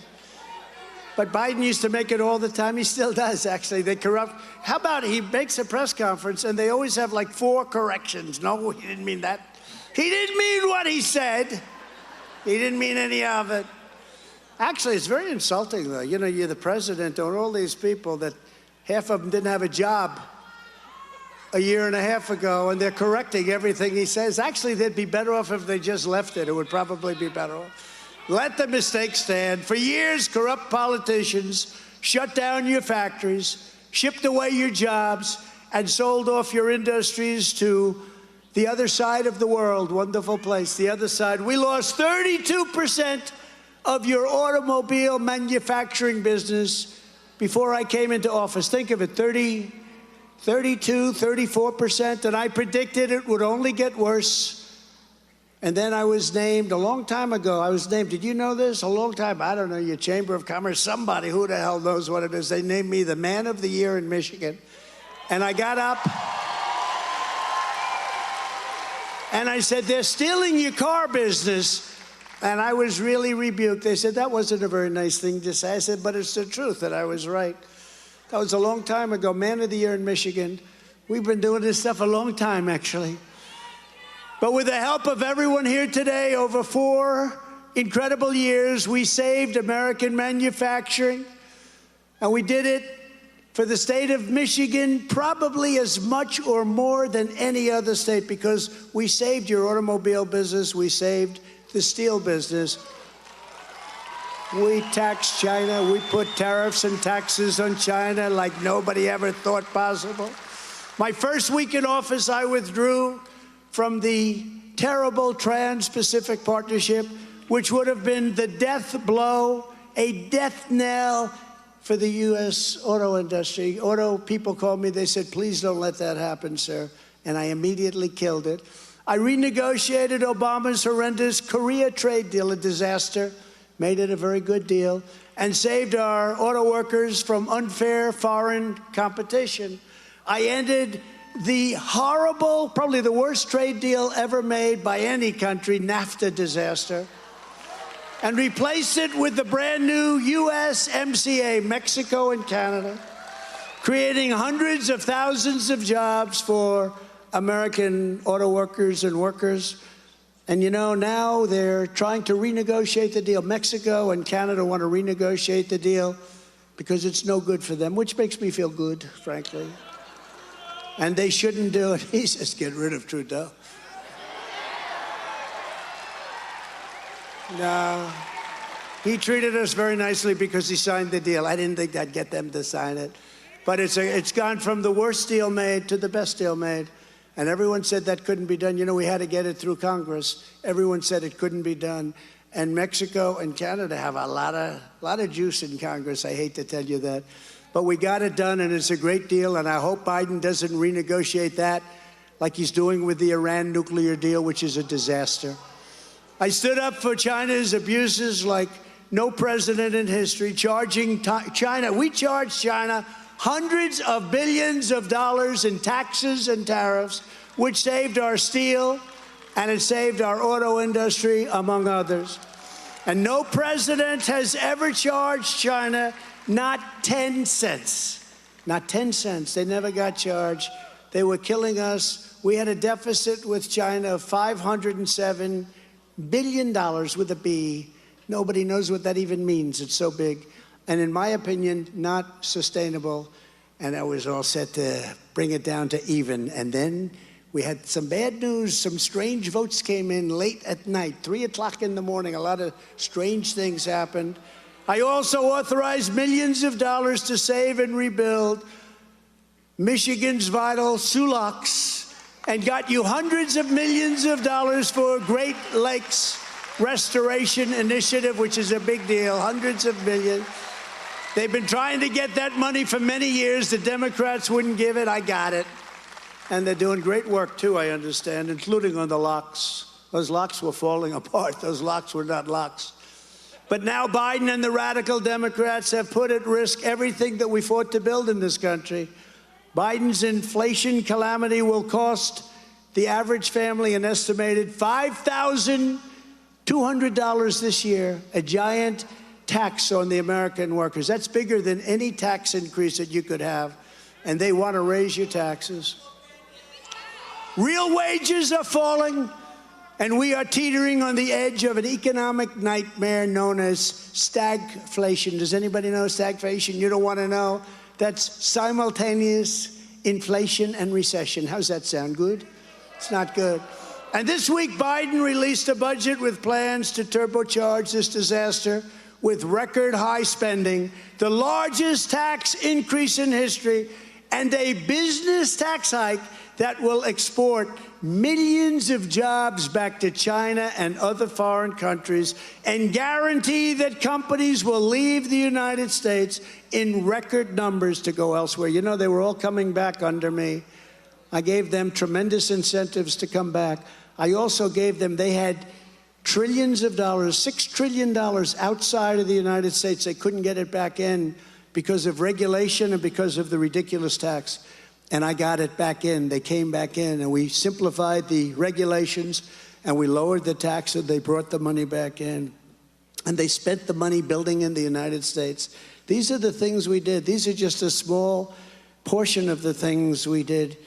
But Biden used to make it all the time. He still does, actually. They corrupt. How about he makes a press conference and they always have like 4 corrections. No, he didn't mean that. He didn't mean what he said. He didn't mean any of it. Actually, it's very insulting, though. You know, you're the president, and all these people that half of them didn't have a job a year and a half ago, and they're correcting everything he says. Actually, they'd be better off if they just left it. It would probably be better off. Let the mistakes stand. For years, corrupt politicians shut down your factories, shipped away your jobs, and sold off your industries to the other side of the world. Wonderful place, the other side. We lost 32% of your automobile manufacturing business before I came into office. Think of it, 32, 34%, and I predicted it would only get worse. And then I was named, a long time ago, did you know this? A long time, I don't know, your Chamber of Commerce, somebody, who the hell knows what it is. They named me the Man of the Year in Michigan. And I got up, and I said, they're stealing your car business. And I was really rebuked. They said, that wasn't a very nice thing to say. I said, but it's the truth, and I was right. That was a long time ago, Man of the Year in Michigan. We've been doing this stuff a long time, actually. But with the help of everyone here today, over 4 incredible years, we saved American manufacturing. And we did it for the state of Michigan probably as much or more than any other state, because we saved your automobile business, we saved the steel business. We taxed China, we put tariffs and taxes on China like nobody ever thought possible. My first week in office, I withdrew from the terrible Trans-Pacific Partnership, which would have been the death blow, a death knell for the U.S. auto industry. Auto people called me, they said, please don't let that happen, sir. And I immediately killed it. I renegotiated Obama's horrendous Korea trade deal, a disaster, made it a very good deal, and saved our auto workers from unfair foreign competition. I ended the horrible, probably the worst trade deal ever made by any country, NAFTA disaster, and replaced it with the brand new USMCA, Mexico and Canada, creating hundreds of thousands of jobs for American auto workers and workers. And you know, now they're trying to renegotiate the deal. Mexico and Canada want to renegotiate the deal because it's no good for them, which makes me feel good, frankly. And they shouldn't do it. He says, get rid of Trudeau. No, he treated us very nicely because he signed the deal. I didn't think I'd get them to sign it. But it's gone from the worst deal made to the best deal made. And everyone said that couldn't be done. You know, we had to get it through Congress. Everyone said it couldn't be done. And Mexico and Canada have a lot of juice in Congress. I hate to tell you that. But we got it done, and it's a great deal. And I hope Biden doesn't renegotiate that like he's doing with the Iran nuclear deal, which is a disaster. I stood up for China's abuses like no president in history, charging China. We charged China hundreds of billions of dollars in taxes and tariffs, which saved our steel and it saved our auto industry, among others. And no president has ever charged China not 10 cents. Not 10 cents. They never got charged. They were killing us. We had a deficit with China of $507 billion with a B. Nobody knows what that even means. It's so big. And in my opinion, not sustainable. And I was all set to bring it down to even. And then we had some bad news. Some strange votes came in late at night, 3 o'clock in the morning. A lot of strange things happened. I also authorized millions of dollars to save and rebuild Michigan's vital Sulaks and got you hundreds of millions of dollars for Great Lakes Restoration Initiative, which is a big deal, hundreds of millions. They've been trying to get that money for many years. The Democrats wouldn't give it. I got it. And they're doing great work, too, I understand, including on the locks. Those locks were falling apart. Those locks were not locks. But now Biden and the radical Democrats have put at risk everything that we fought to build in this country. Biden's inflation calamity will cost the average family an estimated $5,200 this year, a giant tax on the American workers. That's bigger than any tax increase that you could have. And they want to raise your taxes. Real wages are falling, and we are teetering on the edge of an economic nightmare known as stagflation. Does anybody know stagflation? You don't want to know? That's simultaneous inflation and recession. How's that sound? Good? It's not good. And this week, Biden released a budget with plans to turbocharge this disaster with record high spending, the largest tax increase in history, and a business tax hike that will export millions of jobs back to China and other foreign countries and guarantee that companies will leave the United States in record numbers to go elsewhere. You know, they were all coming back under me. I gave them tremendous incentives to come back. I also gave them, they had trillions of dollars, $6 trillion outside of the United States. They couldn't get it back in because of regulation and because of the ridiculous tax. And I got it back in. They came back in, and we simplified the regulations, and we lowered the tax, and they brought the money back in. And they spent the money building in the United States. These are the things we did. These are just a small portion of the things we did.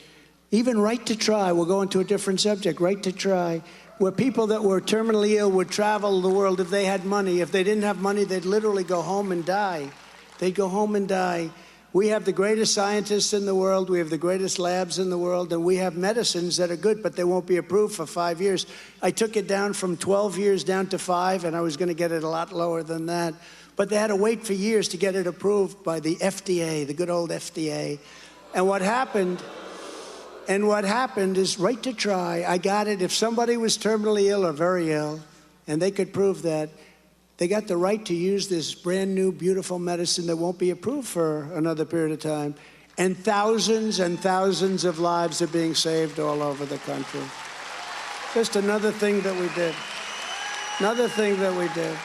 Even Right to Try, we'll go into a different subject, Right to Try, where people that were terminally ill would travel the world if they had money. If they didn't have money, they'd literally go home and die. They'd go home and die. We have the greatest scientists in the world, we have the greatest labs in the world, and we have medicines that are good, but they won't be approved for 5 years. I took it down from 12 years down to 5, and I was going to get it a lot lower than that. But they had to wait for years to get it approved by the FDA, the good old FDA. And what happened is Right to Try. I got it. If somebody was terminally ill or very ill, and they could prove that, they got the right to use this brand new, beautiful medicine that won't be approved for another period of time. And thousands of lives are being saved all over the country. Just another thing that we did. Another thing that we did.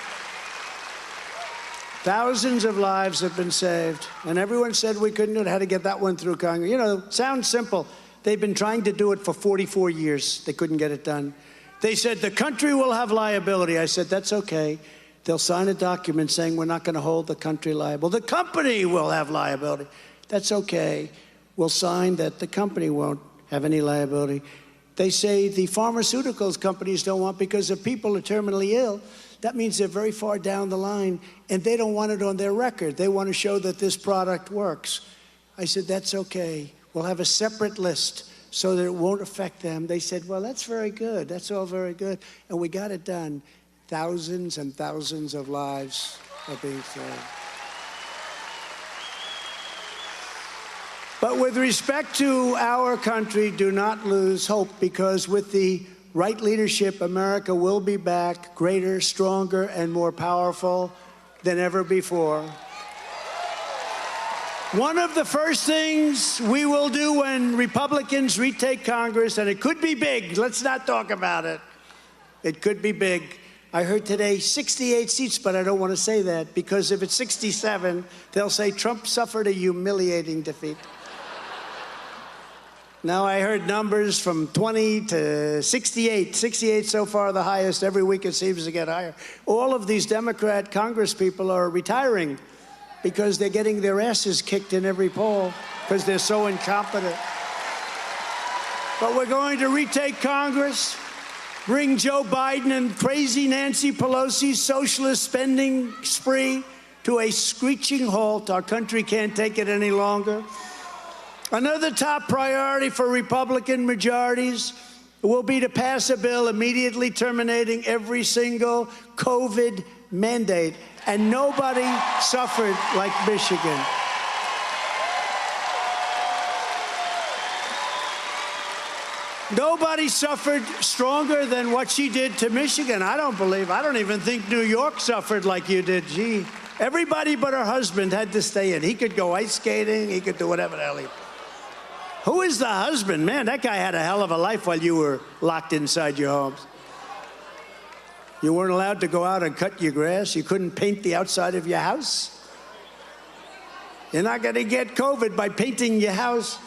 Thousands of lives have been saved. And everyone said we couldn't do it. How to get that one through Congress. You know, sounds simple. They've been trying to do it for 44 years. They couldn't get it done. They said the country will have liability. I said, that's okay. They'll sign a document saying we're not going to hold the country liable. The company will have liability. That's okay. We'll sign that the company won't have any liability. They say the pharmaceuticals companies don't want, because if people are terminally ill, that means they're very far down the line, and they don't want it on their record. They want to show that this product works. I said, that's okay. We'll have a separate list so that it won't affect them. They said, well, that's very good. That's all very good. And we got it done. Thousands and thousands of lives are being saved. But with respect to our country, do not lose hope, because with the right leadership, America will be back greater, stronger, and more powerful than ever before. One of the first things we will do when Republicans retake Congress, and it could be big, let's not talk about it. It could be big. I heard today 68 seats, but I don't want to say that, because if it's 67, they'll say Trump suffered a humiliating defeat. Now, I heard numbers from 20 to 68. 68 so far, the highest. Every week it seems to get higher. All of these Democrat congresspeople are retiring because they're getting their asses kicked in every poll because they're so incompetent. But we're going to retake Congress, bring Joe Biden and crazy Nancy Pelosi's socialist spending spree to a screeching halt. Our country can't take it any longer. Another top priority for Republican majorities will be to pass a bill immediately terminating every single COVID mandate. And nobody suffered like Michigan. Nobody suffered stronger than what she did to Michigan. I don't even think New York suffered like you did. Gee, everybody but her husband had to stay in. He could go ice skating. He could do whatever the hell he... Who is the husband? Man, that guy had a hell of a life while you were locked inside your homes. You weren't allowed to go out and cut your grass. You couldn't paint the outside of your house. You're not going to get COVID by painting your house.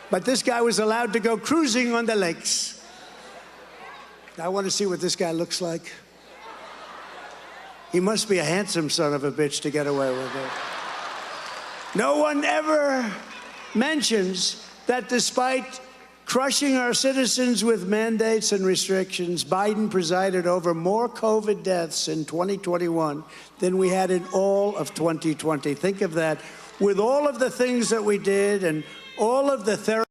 But this guy was allowed to go cruising on the lakes. I want to see what this guy looks like. He must be a handsome son of a bitch to get away with it. No one ever mentions that despite crushing our citizens with mandates and restrictions, Biden presided over more COVID deaths in 2021 than we had in all of 2020. Think of that. With all of the things that we did and all of the therapy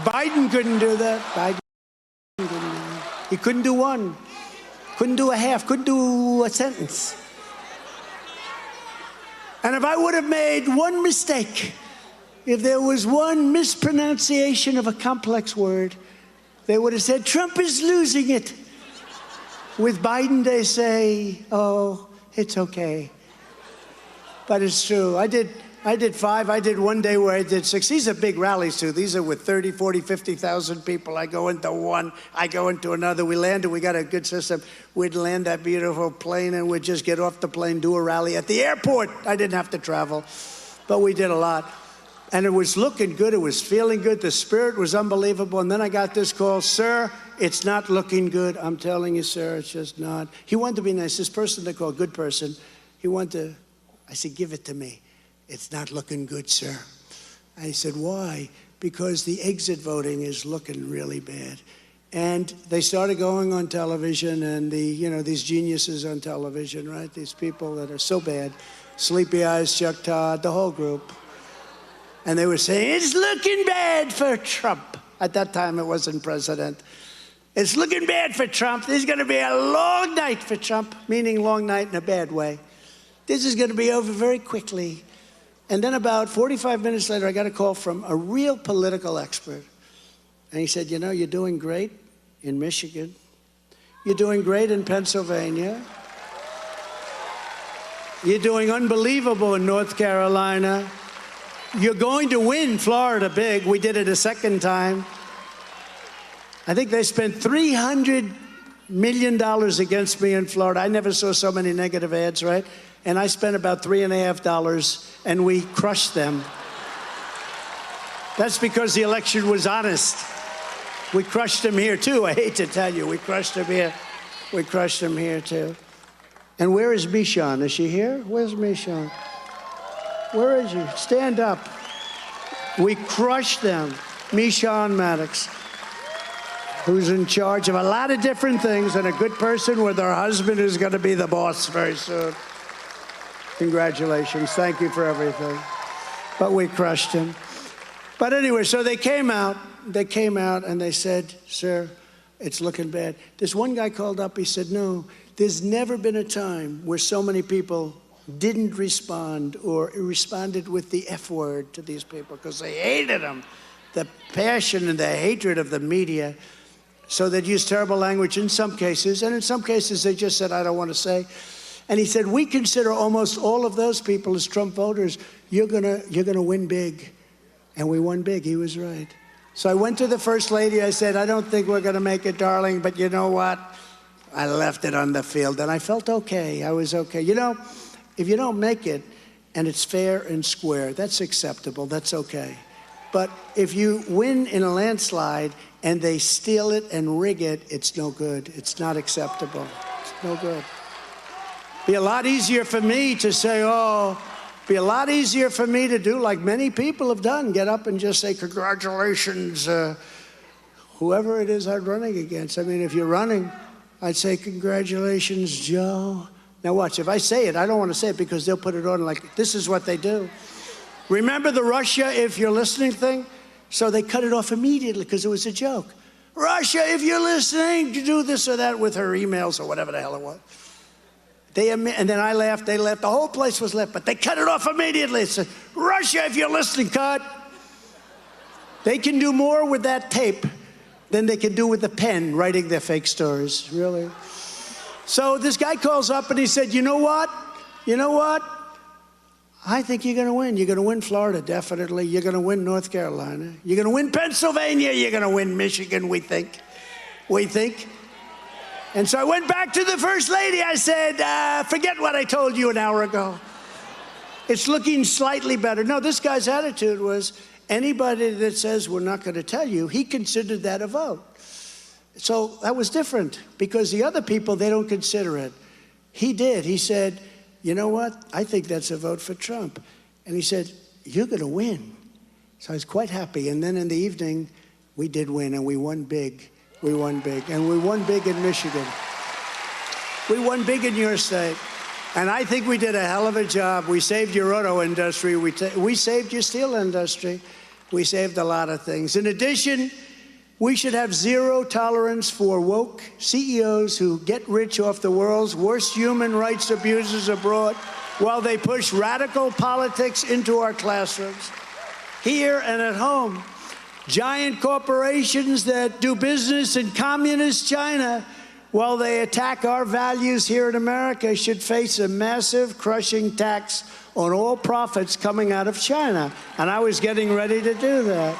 Biden couldn't do that. Biden couldn't do that. He couldn't do one. Couldn't do a half. Couldn't do a sentence. And if I would have made one mistake, if there was one mispronunciation of a complex word, they would have said, Trump is losing it. With Biden, they say, oh, it's okay. But it's true. I did 5. I did one day where I did 6. These are big rallies, too. These are with 30, 40, 50,000 people. I go into one. I go into another. We landed. We got a good system. We'd land that beautiful plane, and we'd just get off the plane, do a rally at the airport. I didn't have to travel. But we did a lot. And it was looking good. It was feeling good. The spirit was unbelievable. And then I got this call, sir, it's not looking good. I'm telling you, sir, it's just not. He wanted to be nice. This person they called, good person, he wanted to, I said, give it to me. It's not looking good, sir. And he said, why? Because the exit voting is looking really bad. And they started going on television, and these geniuses on television, right? These people that are so bad, Sleepy Eyes, Chuck Todd, the whole group. And they were saying, it's looking bad for Trump. At that time, it wasn't president. It's looking bad for Trump. This is going to be a long night for Trump, meaning long night in a bad way. This is going to be over very quickly. And then about 45 minutes later, I got a call from a real political expert. And he said, you're doing great in Michigan. You're doing great in Pennsylvania. You're doing unbelievable in North Carolina. You're going to win Florida big. We did it a second time. I think they spent $300 million against me in Florida. I never saw so many negative ads, right? And I spent about $3.50, and we crushed them. That's because the election was honest. We crushed them here, too. I hate to tell you, we crushed them here. We crushed them here, too. And where is Michon? Is she here? Where's Michon? Where is she? Stand up. We crushed them. Michon Maddox, who's in charge of a lot of different things, and a good person with her husband who's going to be the boss very soon. Congratulations. Thank you for everything. But we crushed him. But anyway, so they came out and they said, sir, it's looking bad. This one guy called up, he said, no, there's never been a time where so many people didn't respond or responded with the F word to these people because they hated them. The passion and the hatred of the media. So they'd use terrible language in some cases, and in some cases they just said, I don't want to say. And he said, we consider almost all of those people as Trump voters. You're gonna win big. And we won big. He was right. So I went to the First Lady. I said, I don't think we're going to make it, darling, but you know what? I left it on the field, and I felt okay. I was okay. If you don't make it and it's fair and square, that's acceptable. That's okay. But if you win in a landslide and they steal it and rig it, it's no good. It's not acceptable. It's no good. Be a lot easier for me to say, be a lot easier for me to do like many people have done, get up and just say, congratulations, whoever it is I'm running against. I mean, if you're running, I'd say, congratulations, Joe. Now watch, if I say it, I don't want to say it because they'll put it on like, this is what they do. Remember the Russia, if you're listening thing? So they cut it off immediately because it was a joke. Russia, if you're listening, to do this or that with her emails or whatever the hell it was. And then I laughed, they laughed, the whole place was left, but they cut it off immediately. It said, Russia, if you're listening, cut. They can do more with that tape than they can do with the pen writing their fake stories, really. So this guy calls up and he said, you know what? I think you're going to win. You're going to win Florida, definitely. You're going to win North Carolina. You're going to win Pennsylvania. You're going to win Michigan, we think. And so I went back to the First Lady. I said, forget what I told you an hour ago. It's looking slightly better. No, this guy's attitude was, anybody that says we're not going to tell you, he considered that a vote. So that was different because the other people, they don't consider it. He did. He said, you know what? I think that's a vote for Trump. And he said, you're going to win. So I was quite happy. And then in the evening, we did win, and we won big. We won big. And we won big in Michigan. We won big in your state. And I think we did a hell of a job. We saved your auto industry. We saved your steel industry. We saved a lot of things. In addition, we should have zero tolerance for woke CEOs who get rich off the world's worst human rights abuses abroad while they push radical politics into our classrooms. Here and at home, giant corporations that do business in communist China while they attack our values here in America should face a massive, crushing tax on all profits coming out of China. And I was getting ready to do that.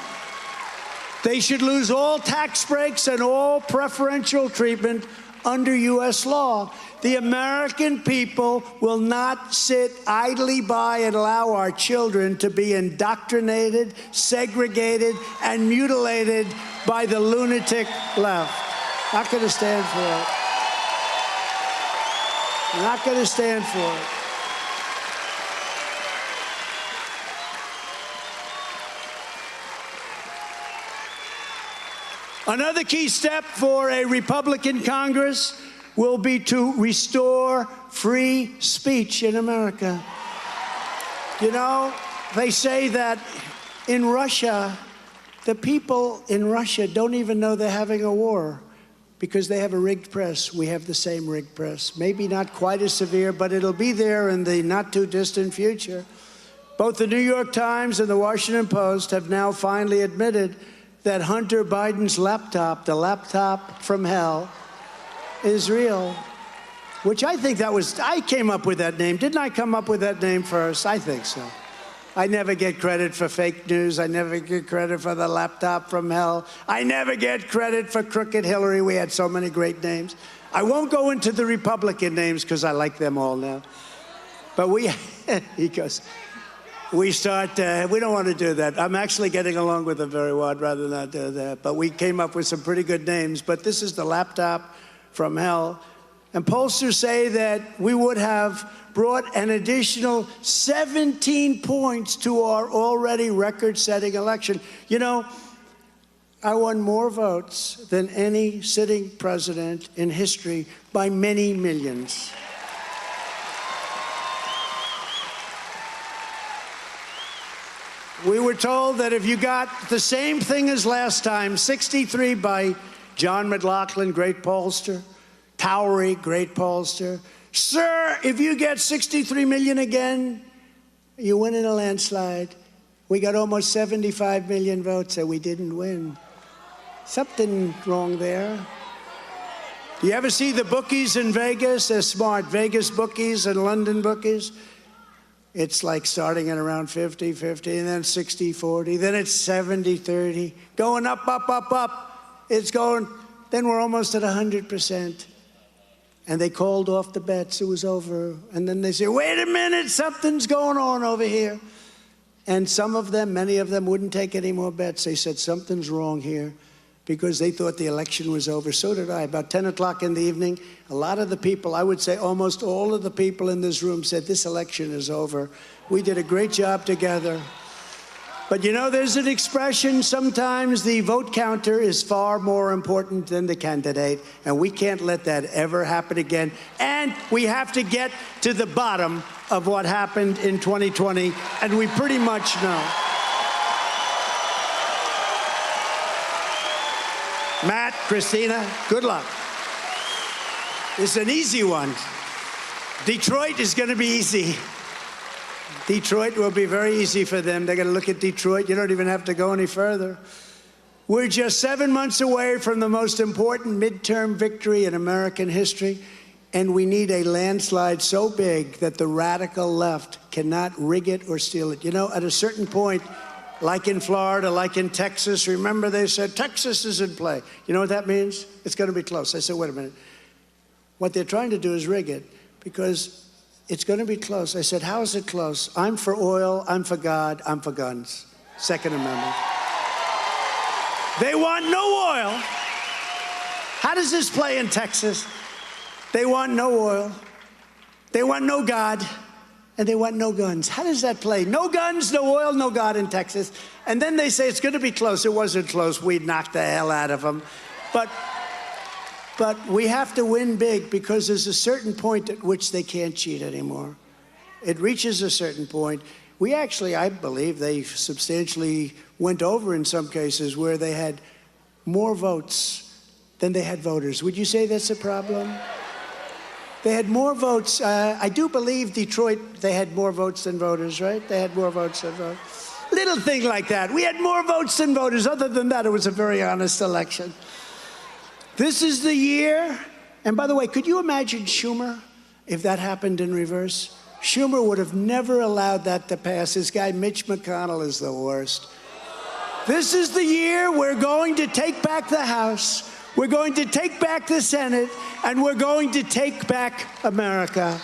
They should lose all tax breaks and all preferential treatment under U.S. law. The American people will not sit idly by and allow our children to be indoctrinated, segregated, and mutilated by the lunatic left. Not going to stand for it. Not going to stand for it. Another key step for a Republican Congress will be to restore free speech in America. You know, they say that in Russia, the people in Russia don't even know they're having a war because they have a rigged press. We have the same rigged press. Maybe not quite as severe, but it'll be there in the not-too-distant future. Both the New York Times and the Washington Post have now finally admitted that Hunter Biden's laptop, the laptop from hell, is real, which I think I came up with that name. Didn't I come up with that name first? I think so. I never get credit for fake news. I never get credit for the laptop from hell. I never get credit for Crooked Hillary. We had so many great names. I won't go into the Republican names because I like them all now. But he goes, we don't want to do that. I'm actually getting along with them very well. I'd rather not do that. But we came up with some pretty good names. But this is the laptop from hell. And pollsters say that we would have brought an additional 17 points to our already record-setting election. You know, I won more votes than any sitting president in history by many millions. We were told that if you got the same thing as last time, 63 by John McLaughlin, great pollster, Towery, great pollster. Sir, if you get 63 million again, you win in a landslide. We got almost 75 million votes, and we didn't win. Something wrong there. Do you ever see the bookies in Vegas? They're smart. Vegas bookies and London bookies. It's like starting at around 50-50, and then 60-40, then it's 70-30, going up, up, up, up. It's going, then we're almost at 100%. And they called off the bets. It was over. And then they say, wait a minute, something's going on over here. And some of them, many of them, wouldn't take any more bets. They said, something's wrong here, because they thought the election was over. So did I. About 10 o'clock in the evening, a lot of the people, I would say almost all of the people in this room said, this election is over. We did a great job together. But you know, there's an expression, sometimes the vote counter is far more important than the candidate, and we can't let that ever happen again. And we have to get to the bottom of what happened in 2020, and we pretty much know. Matt, Christina, good luck. It's an easy one. Detroit is going to be easy. Detroit will be very easy for them. They're going to look at Detroit. You don't even have to go any further. We're just 7 months away from the most important midterm victory in American history, and we need a landslide so big that the radical left cannot rig it or steal it. You know, at a certain point, like in Florida, like in Texas, remember they said, Texas is in play. You know what that means? It's going to be close. I said, wait a minute. What they're trying to do is rig it, because it's going to be close. I said, how is it close? I'm for oil, I'm for God, I'm for guns. Second Amendment. They want no oil. How does this play in Texas? They want no oil. They want no God. And they want no guns. How does that play? No guns, no oil, no God in Texas. And then they say it's going to be close. It wasn't close. We knocked the hell out of them. But we have to win big, because there's a certain point at which they can't cheat anymore. It reaches a certain point. We actually, I believe, they substantially went over in some cases where they had more votes than they had voters. Would you say that's a problem? They had more votes. I do believe Detroit, they had more votes than voters, right? They had more votes than voters. Little thing like that. We had more votes than voters. Other than that, it was a very honest election. This is the year. And by the way, could you imagine Schumer if that happened in reverse? Schumer would have never allowed that to pass. This guy, Mitch McConnell, is the worst. This is the year we're going to take back the House, we're going to take back the Senate, and we're going to take back America.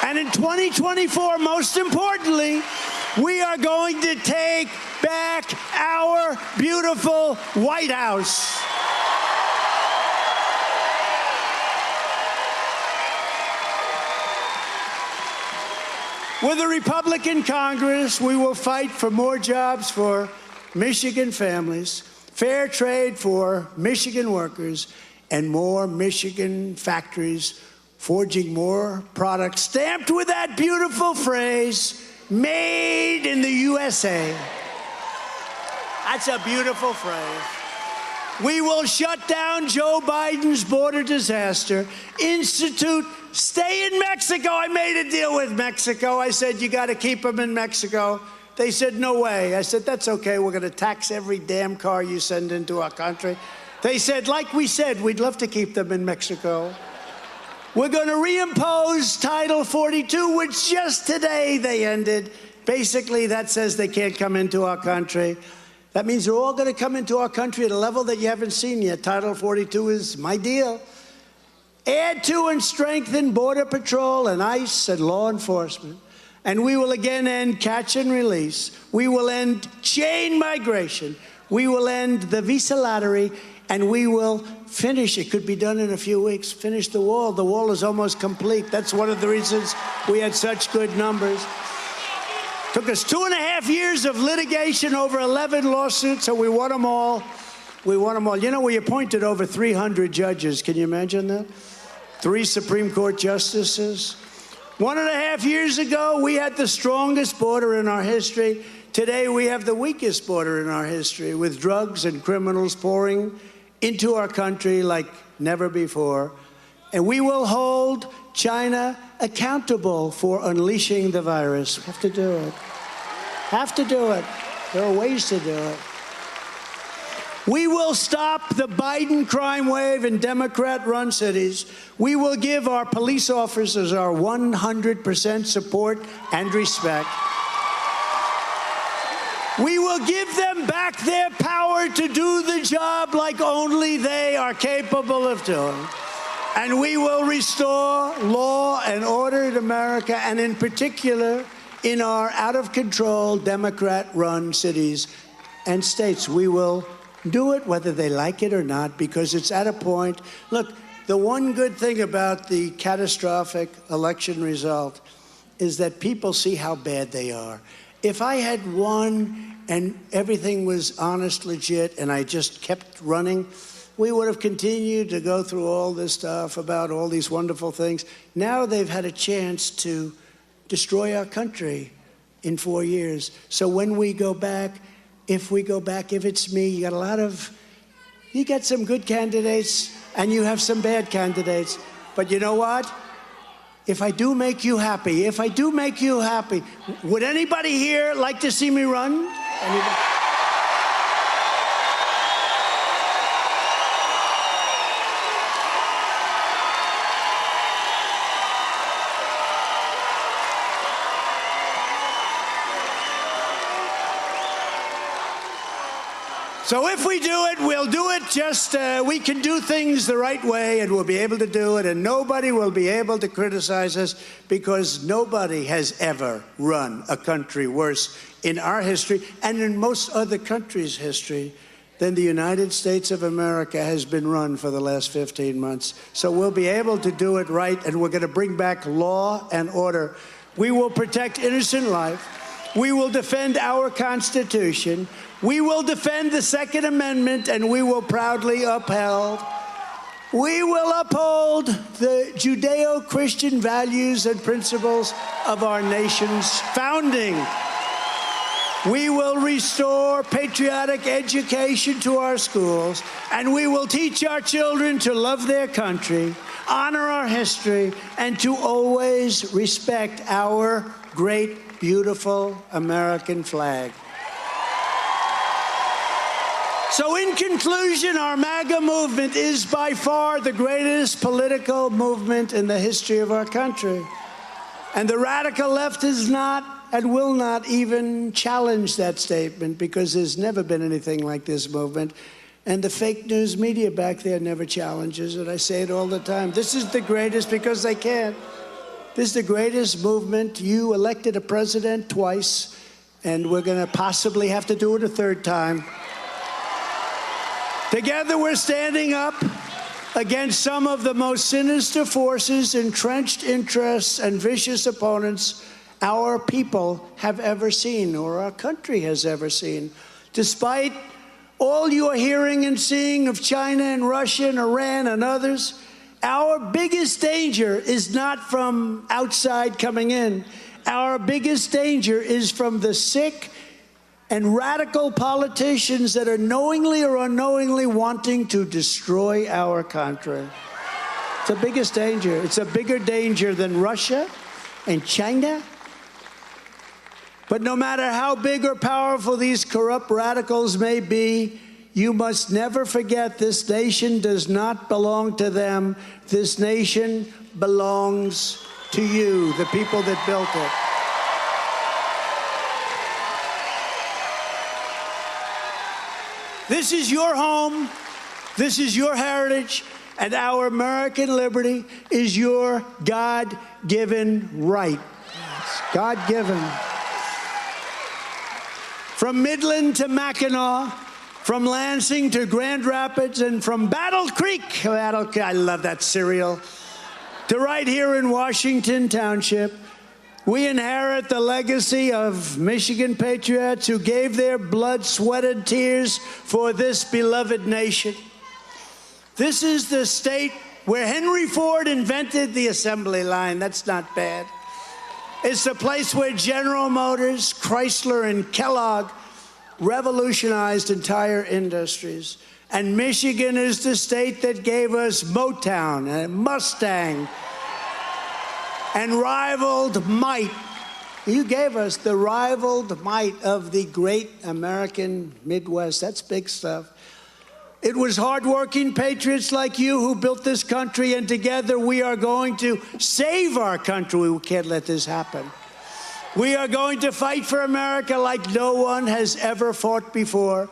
And in 2024, most importantly, we are going to take back our beautiful White House. With a Republican Congress, we will fight for more jobs for Michigan families, fair trade for Michigan workers, and more Michigan factories forging more products stamped with that beautiful phrase, made in the USA. That's a beautiful phrase. We will shut down Joe Biden's border disaster, institute stay in Mexico. I made a deal with Mexico. I said, you got to keep them in Mexico. They said, no way. I said, that's okay. We're going to tax every damn car you send into our country. They said, like we said, we'd love to keep them in Mexico. We're going to reimpose Title 42, which just today they ended. Basically, that says they can't come into our country. That means they're all going to come into our country at a level that you haven't seen yet. Title 42 is my deal. Add to and strengthen Border Patrol and ICE and law enforcement. And we will again end catch and release. We will end chain migration. We will end the visa lottery. And we will finish, it could be done in a few weeks, finish the wall. The wall is almost complete. That's one of the reasons we had such good numbers. Took us 2.5 years of litigation over 11 lawsuits, so we won them all. We won them all. You know, we appointed over 300 judges. Can you imagine that? 3 Supreme Court justices. 1.5 years ago, we had the strongest border in our history. Today, we have the weakest border in our history, with drugs and criminals pouring into our country like never before. And we will hold China accountable for unleashing the virus. We have to do it. Have to do it. There are ways to do it. We will stop the Biden crime wave in Democrat-run cities. We will give our police officers our 100% support and respect. We will give them back their power to do the job like only they are capable of doing. And we will restore law and order in America, and in particular, in our out-of-control Democrat-run cities and states. We will do it whether they like it or not, because it's at a point. Look, the one good thing about the catastrophic election result is that people see how bad they are. If I had won and everything was honest, legit, and I just kept running, we would have continued to go through all this stuff about all these wonderful things. Now they've had a chance to destroy our country in 4 years. So when we go back, if it's me, you got some good candidates and you have some bad candidates. But you know what? If I do make you happy, would anybody here like to see me run? Anybody? So if we do it, we'll do it we can do things the right way, and we'll be able to do it, and nobody will be able to criticize us, because nobody has ever run a country worse in our history and in most other countries' history than the United States of America has been run for the last 15 months. So we'll be able to do it right, and we're going to bring back law and order. We will protect innocent life. We will defend our Constitution. We will defend the Second Amendment, and we will proudly uphold We will uphold the Judeo-Christian values and principles of our nation's founding. We will restore patriotic education to our schools, and we will teach our children to love their country, honor our history, and to always respect our great, beautiful American flag. So in conclusion, our MAGA movement is by far the greatest political movement in the history of our country. And the radical left is not and will not even challenge that statement, because there's never been anything like this movement. And the fake news media back there never challenges it. I say it all the time. This is the greatest because they can't. This is the greatest movement. You elected a president twice, and we're going to possibly have to do it a third time. Together we're standing up against some of the most sinister forces, entrenched interests, and vicious opponents our people have ever seen, or our country has ever seen. Despite all you are hearing and seeing of China and Russia and Iran and others, our biggest danger is not from outside coming in. Our biggest danger is from the sick and radical politicians that are knowingly or unknowingly wanting to destroy our country. It's the biggest danger. It's a bigger danger than Russia and China. But no matter how big or powerful these corrupt radicals may be, you must never forget this nation does not belong to them. This nation belongs to you, the people that built it. This is your home, this is your heritage, and our American liberty is your God-given right. It's God-given. From Midland to Mackinac, from Lansing to Grand Rapids, and from Battle Creek, I love that cereal, to right here in Washington Township, we inherit the legacy of Michigan patriots who gave their blood, sweat, and tears for this beloved nation. This is the state where Henry Ford invented the assembly line. That's not bad. It's the place where General Motors, Chrysler, and Kellogg revolutionized entire industries. And Michigan is the state that gave us Motown and Mustang and rivaled might. You gave us the rivaled might of the great American Midwest. That's big stuff. It was hardworking patriots like you who built this country, and together we are going to save our country. We can't let this happen. We are going to fight for America like no one has ever fought before.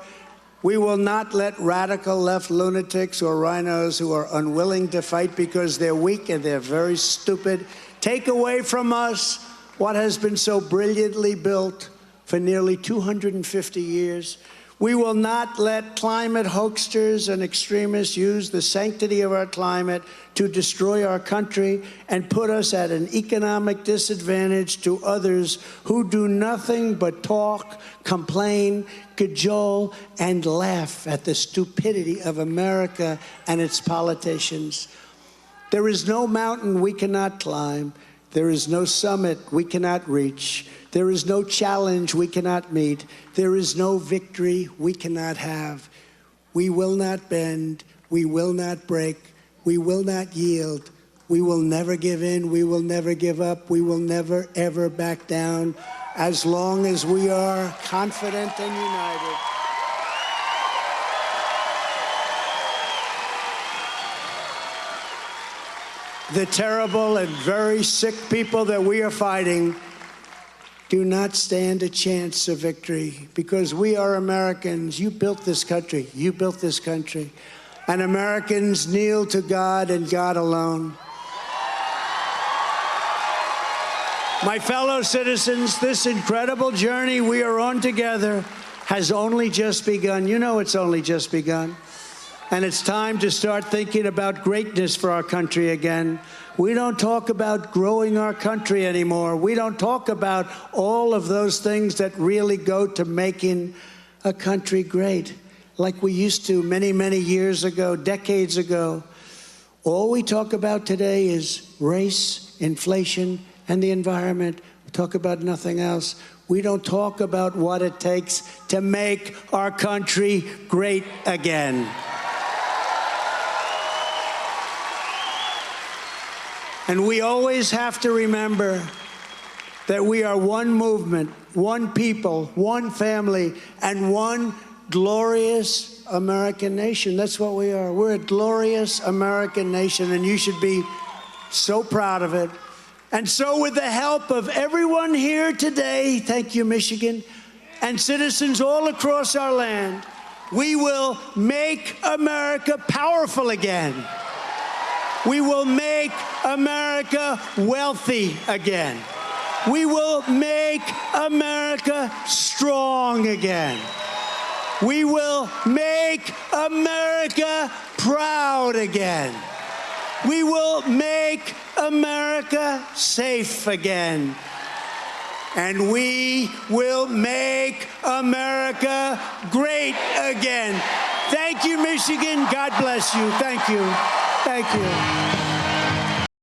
We will not let radical left lunatics or rhinos who are unwilling to fight because they're weak and they're very stupid take away from us what has been so brilliantly built for nearly 250 years. We will not let climate hoaxers and extremists use the sanctity of our climate to destroy our country and put us at an economic disadvantage to others who do nothing but talk, complain, cajole, and laugh at the stupidity of America and its politicians. There is no mountain we cannot climb. There is no summit we cannot reach. There is no challenge we cannot meet. There is no victory we cannot have. We will not bend. We will not break. We will not yield. We will never give in. We will never give up. We will never, ever back down as long as we are confident and united. The terrible and very sick people that we are fighting do not stand a chance of victory, because we are Americans. You built this country. You built this country. And Americans kneel to God and God alone. My fellow citizens, this incredible journey we are on together has only just begun. You know it's only just begun. And it's time to start thinking about greatness for our country again. We don't talk about growing our country anymore. We don't talk about all of those things that really go to making a country great, like we used to many, many years ago, decades ago. All we talk about today is race, inflation, and the environment. We talk about nothing else. We don't talk about what it takes to make our country great again. And we always have to remember that we are one movement, one people, one family, and one glorious American nation. That's what we are. We're a glorious American nation, and you should be so proud of it. And so with the help of everyone here today, thank you, Michigan, and citizens all across our land, we will make America powerful again. We will make America wealthy again. We will make America strong again. We will make America proud again. We will make America safe again. And we will make America great again. Thank you, Michigan. God bless you. Thank you. Thank you.